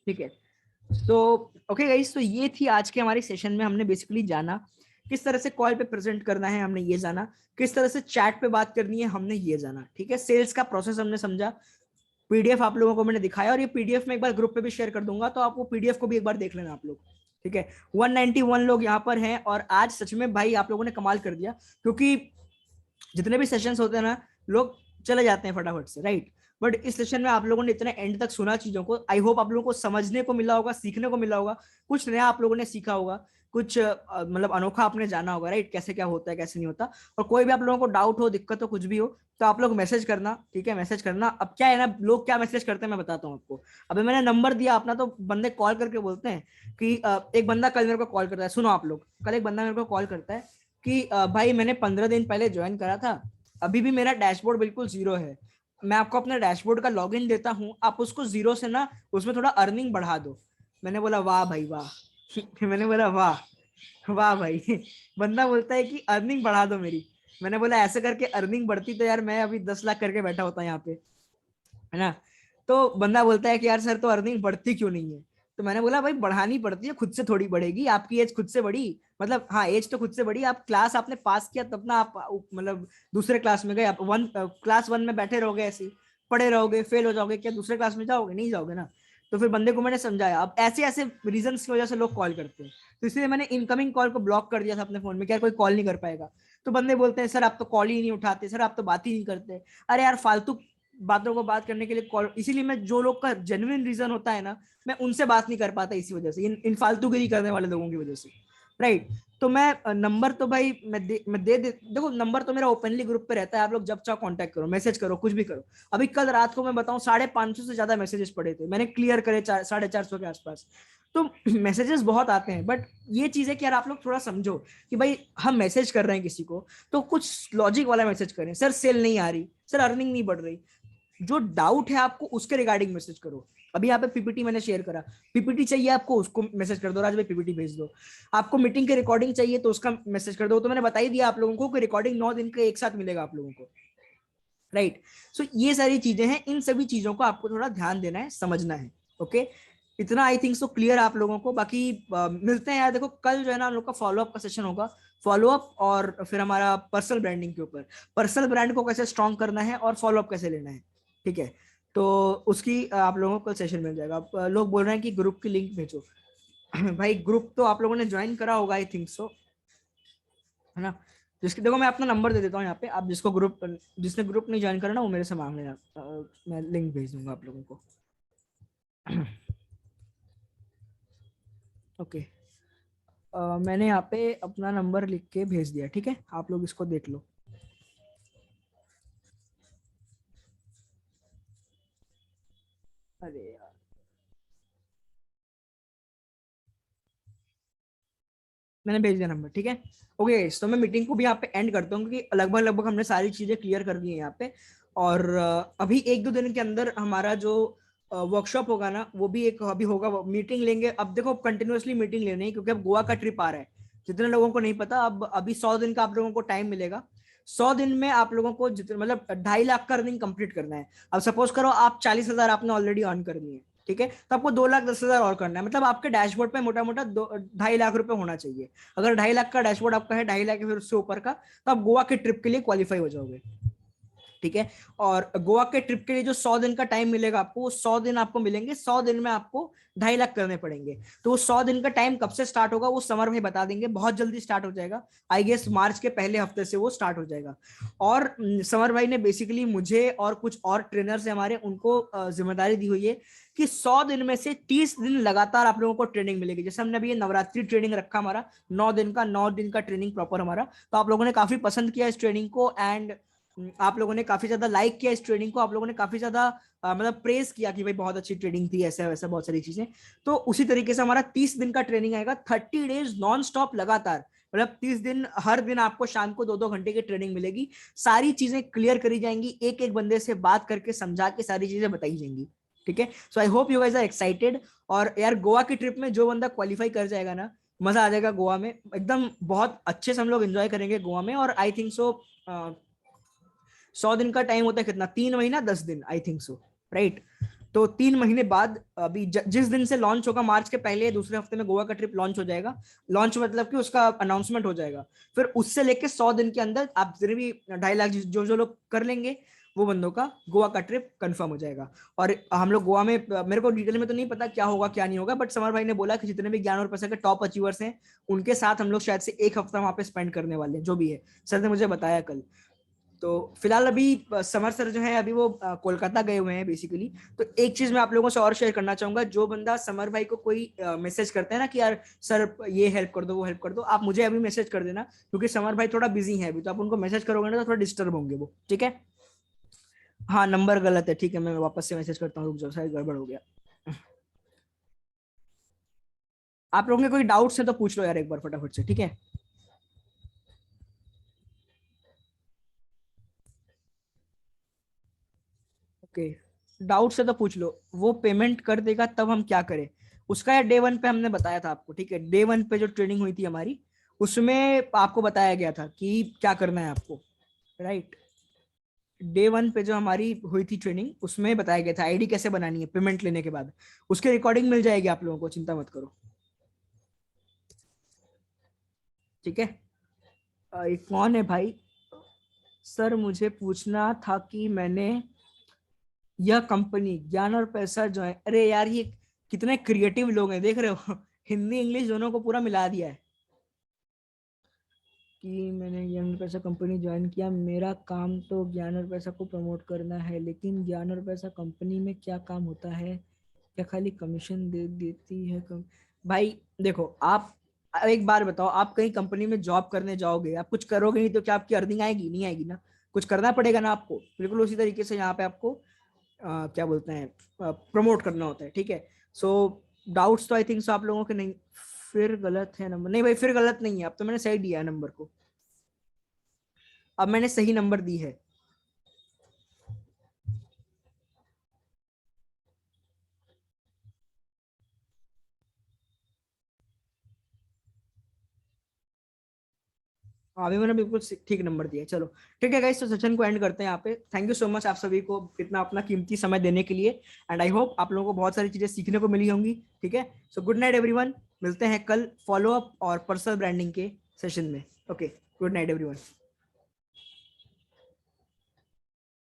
[SPEAKER 1] ठीक है। तो ओके गाइस, तो ये थी आज के हमारे सेशन में, हमने बेसिकली जाना किस तरह से कॉल पे प्रेजेंट करना है, हमने ये जाना किस तरह से चैट पे बात करनी है, हमने ये जाना, ठीक है। सेल्स का प्रोसेस हमने समझा, पीडीएफ आप लोगों को मैंने दिखाया, और ये पीडीएफ में एक बार ग्रुप पे भी शेयर कर दूंगा, तो आप वो पीडीएफ को भी एक बार देख लेना आप लोग, ठीक है। 191 लोग यहाँ पर हैं, और आज सच में भाई आप लोगों ने कमाल कर दिया, क्योंकि जितने भी सेशंस होते हैं ना, लोग चले जाते हैं फटाफट से, राइट? बट इस सेशन में आप लोगों ने इतने एंड तक सुना चीजों को, आई होप आप लोगों को समझने को मिला होगा, सीखने को मिला होगा, कुछ नया आप लोगों ने सीखा होगा, कुछ मतलब अनोखा आपने जाना होगा, राइट? कैसे क्या होता है, कैसे नहीं होता। और कोई भी आप लोगों को डाउट हो, दिक्कत हो, कुछ भी हो, तो आप लोग मैसेज करना, ठीक है, मैसेज करना। अब क्या है ना, लोग क्या मैसेज करते हैं मैं बताता हूँ आपको। अभी मैंने नंबर दिया अपना, तो बंदे कॉल करके बोलते हैं कि एक बंदा कल मेरे को कॉल करता है, सुनो आप लोग, कल एक बंदा मेरे को कॉल करता है कि भाई मैंने 15 दिन पहले ज्वाइन करा था, अभी भी मेरा डैशबोर्ड बिल्कुल जीरो है, मैं आपको अपना डैशबोर्ड का लॉगिन देता हूँ, आप उसको जीरो से ना उसमें थोड़ा अर्निंग बढ़ा दो। मैंने बोला वाह भाई वाह मैंने बोला वाह वाह भाई बंदा बोलता है कि अर्निंग बढ़ा दो मेरी। मैंने बोला ऐसे करके अर्निंग बढ़ती तो यार मैं अभी 10 लाख करके बैठा होता यहाँ पे, है ना? तो बंदा बोलता है कि यार सर, तो अर्निंग बढ़ती क्यों नहीं है? तो मैंने बोला भाई बढ़ानी पड़ती है, खुद से थोड़ी बढ़ेगी, आपकी एज खुद से बढ़ी, मतलब हाँ एज तो खुद से बढ़ी, आप क्लास आपने पास किया तब ना, आप मतलब दूसरे क्लास में गए, आप क्लास 1 में बैठे रहोगे ऐसे ही, पढ़े रहोगे, फेल हो जाओगे, क्या दूसरे क्लास में जाओगे? नहीं जाओगे ना। तो फिर बंदे को मैंने समझाया, अब ऐसे ऐसे रीजन की वजह से लोग कॉल करते हैं, तो इसलिए मैंने इनकमिंग कॉल को ब्लॉक कर दिया था अपने फोन में, क्या कोई कॉल नहीं कर पाएगा। तो बंदे बोलते हैं सर आप तो कॉल ही नहीं उठाते, सर आप तो बात ही नहीं करते। अरे यार फालतू बातों को बात करने के लिए कॉल, इसीलिए मैं जो लोग का जेन्युइन रीजन होता है ना, मैं उनसे बात नहीं कर पाता, इसी वजह से, इन फालतूगिरी करने वाले लोगों की वजह से, राइट? तो मैं नंबर तो भाई मैं दे देखो, नंबर तो मेरा ओपनली ग्रुप पे रहता है, आप लोग जब चाहो कांटेक्ट करो, मैसेज करो, कुछ भी करो। अभी कल रात को मैं बताऊं 550 से ज्यादा मैसेजेस पड़े थे, मैंने क्लियर करे 450 के आसपास। तो मैसेजेस बहुत आते हैं, बट ये चीज है कि यार आप लोग थोड़ा समझो कि भाई हम मैसेज कर रहे हैं किसी को, तो कुछ लॉजिक वाला मैसेज करें, सर सेल नहीं आ रही, सर अर्निंग नहीं बढ़ रही, जो डाउट है आपको उसके रिगार्डिंग मैसेज करो। अभी यहाँ पे पीपीटी मैंने शेयर करा, पीपीटी चाहिए आपको, उसको मैसेज कर दो, राज भाई पीपीटी भेज दो। आपको मीटिंग की रिकॉर्डिंग चाहिए तो उसका मैसेज कर दो। तो मैंने बता ही दिया आप लोगों को कि रिकॉर्डिंग 9 दिन के एक साथ मिलेगा आप लोगों को, राइट? सो ये सारी चीजें हैं, इन सभी चीजों को आपको थोड़ा ध्यान देना है, समझना है। ओके, इतना आई थिंक सो क्लियर आप लोगों को। बाकी मिलते हैं यार, देखो कल जो है ना हम लोग का फॉलोअप का सेशन होगा, फॉलोअप और फिर हमारा पर्सनल ब्रांडिंग के ऊपर, पर्सनल ब्रांड को कैसे स्ट्रॉन्ग करना है और फॉलोअप कैसे लेना है, ठीक है? तो उसकी आप लोगों को कल सेशन मिल जाएगा। लोग बोल रहे हैं कि ग्रुप की लिंक भेजो भाई ग्रुप तो आप लोगों ने ज्वाइन करा होगा आई थिंक सो, है ना? जिसकी देखो मैं अपना नंबर दे देता हूँ यहाँ पे, आप जिसने ग्रुप नहीं ज्वाइन करा ना वो मेरे से मांग लेना, मैं लिंक भेज दूंगा आप लोगों को ओके, मैंने यहाँ पे अपना नंबर लिख के भेज दिया, ठीक है? आप लोग इसको देख लो। अरे यार, मैंने भेज दिया नंबर, ठीक है? ओके, तो मैं मीटिंग को भी यहाँ पे एंड करता हूँ, क्योंकि लगभग लगभग हमने सारी चीजें क्लियर कर दी है यहाँ पे। और अभी 1-2 दिन के अंदर हमारा जो वर्कशॉप होगा ना, वो भी एक अभी होगा, मीटिंग लेंगे। अब देखो कंटिन्यूअसली मीटिंग लेनी है क्योंकि अब गोवा का ट्रिप आ रहा है। जितने लोगों को नहीं पता, अब अभी 100 दिन का आप लोगों को टाइम मिलेगा। 100 दिन में आप लोगों को जितने मतलब 2.5 लाख का अर्निंग कंप्लीट करना है। अब सपोज करो आप 40,000 आपने ऑलरेडी अर्न करनी है, ठीक है, तो आपको 2,10,000 और करना है। मतलब आपके डैशबोर्ड पे मोटा मोटा 2.5 लाख रुपए होना चाहिए। अगर 2.5 लाख का डैशबोर्ड आपका है, 2.5 लाख या फिर उससे ऊपर का, तो आप गोवा के ट्रिप के लिए क्वालिफाई हो जाओगे, ठीक है। और गोवा के ट्रिप के लिए जो 100 दिन का टाइम मिलेगा आपको, वो 100 दिन आपको मिलेंगे। 100 दिन में आपको 2.5 लाख करने पड़ेंगे। तो वो 100 दिन का टाइम कब से स्टार्ट होगा वो समर भाई बता देंगे। बहुत जल्दी स्टार्ट हो जाएगा, आई गेस मार्च के पहले हफ्ते से वो स्टार्ट हो जाएगा। और समर भाई ने बेसिकली मुझे और कुछ और ट्रेनर्स है हमारे, उनको जिम्मेदारी दी हुई है कि 100 दिन में से 30 दिन लगातार आप लोगों को ट्रेनिंग मिलेगी। जैसे हमने अभी ये नवरात्रि ट्रेनिंग रखा हमारा, 9 दिन का ट्रेनिंग प्रॉपर हमारा, तो आप लोगों ने काफी पसंद किया इस ट्रेनिंग को। एंड आप लोगों ने काफी ज्यादा लाइक किया इस ट्रेनिंग को। आप लोगों ने काफी ज्यादा मतलब प्रेस किया कि भाई बहुत अच्छी ट्रेनिंग थी, ऐसा वैसा बहुत सारी चीजें। तो उसी तरीके से हमारा 30 दिन का ट्रेनिंग आएगा, 30 डेज नॉन स्टॉप लगातार। मतलब 30 दिन हर दिन आपको शाम को 2-2 घंटे की ट्रेनिंग मिलेगी। सारी चीजें क्लियर करी जाएंगी, एक एक बंदे से बात करके समझा के सारी चीजें बताई जाएंगी, ठीक है। So I hope you guys are excited. और यार गोवा की ट्रिप में जो बंदा क्वालिफाई कर जाएगा ना, मजा आ जाएगा गोवा में एकदम। बहुत अच्छे से हम लोग एंजॉय करेंगे गोवा में। और आई थिंक सो 100 दिन का टाइम होता है कितना, 3 महीना 10 दिन, आई थिंक सो, राइट। तो 3 महीने बाद अभी जिस दिन से लॉन्च होगा, मार्च के पहले दूसरे हफ्ते में गोवा का ट्रिप लॉन्च हो जाएगा। लॉन्च मतलब कि उसका अनाउंसमेंट हो जाएगा। फिर उससे लेके 100 दिन के अंदर आप जितने भी 2.5 लाख जो जो लोग कर लेंगे, वो बंदों का गोवा का ट्रिप कंफर्म हो जाएगा। और हम लोग गोवा में, मेरे को डिटेल में तो नहीं पता क्या होगा क्या नहीं होगा, बट समर भाई ने बोला कि जितने भी ज्ञान और पैसा के टॉप अचीवर्स हैं, उनके साथ हम लोग शायद से 1 हफ्ता वहां पे स्पेंड करने वाले हैं, जो भी है सर ने मुझे बताया कल। तो फिलहाल अभी समर सर जो है अभी वो कोलकाता गए हुए हैं बेसिकली। तो एक चीज मैं आप लोगों से और शेयर करना चाहूंगा, जो बंदा समर भाई को कोई मैसेज करते हैं ना कि यार सर ये हेल्प कर दो वो हेल्प कर दो, आप मुझे अभी मैसेज कर देना, क्योंकि समर भाई थोड़ा बिजी है अभी। तो आप उनको मैसेज करोगे ना तो थोड़ा डिस्टर्ब होंगे वो, ठीक है। हाँ नंबर गलत है, ठीक है, मैं वापस से मैसेज करता हूँ, रुक जाओ शायद गड़बड़ हो गया। आप लोगों के कोई डाउट्स है तो पूछ लो यार एक बार फटाफट से, ठीक है। ओके, डाउट से तो पूछ लो। वो पेमेंट कर देगा तब हम क्या करें उसका, यार डे 1 पे हमने बताया था आपको, ठीक है। डे 1 पे जो ट्रेनिंग हुई थी हमारी, उसमें आपको बताया गया था कि क्या करना है आपको, राइट। डे 1 पे जो हमारी हुई थी ट्रेनिंग, उसमें बताया गया था आईडी कैसे बनानी है पेमेंट लेने के बाद। उसकी रिकॉर्डिंग मिल जाएगी आप लोगों को, चिंता मत करो, ठीक है। ये कौन है भाई? सर मुझे पूछना था कि मैंने यह कंपनी ज्ञान और पैसा जो है, अरे यार ये कितने क्रिएटिव लोग हैं देख रहे हो हिंदी इंग्लिश दोनों को पूरा मिला दिया है। कि मैंने ज्ञान और पैसा कंपनी ज्वाइन किया, मेरा काम तो ज्ञान और पैसा को प्रमोट करना है, लेकिन ज्ञान और पैसा कंपनी में क्या काम होता है, क्या खाली कमीशन दे देती है भाई देखो, आप एक बार बताओ, आप कहीं कंपनी में जॉब करने जाओगे, आप कुछ करोगे नहीं तो क्या आपकी अर्निंग आएगी? नहीं आएगी ना, कुछ करना पड़ेगा ना आपको। बिल्कुल उसी तरीके से यहाँ पे आपको क्या बोलते हैं, प्रमोट करना होता है, ठीक है। सो डाउट्स तो आई थिंक सो आप लोगों के नहीं। फिर गलत है नंबर, नहीं भाई फिर गलत नहीं है, अब तो मैंने सही दिया है नंबर को, अब मैंने सही नंबर दी है। अभी मैंने बिल्कुल ठीक नंबर दिया है। चलो ठीक है गाइस, तो सेशन को एंड करते हैं यहाँ पे। थैंक यू सो मच आप सभी को इतना अपना कीमती समय देने के लिए। एंड आई होप आप लोगों को बहुत सारी चीजें सीखने को मिली होंगी, ठीक है। सो गुड नाइट एवरीवन, मिलते हैं कल फॉलो अप और पर्सनल ब्रांडिंग के सेशन में। Okay, good night everyone.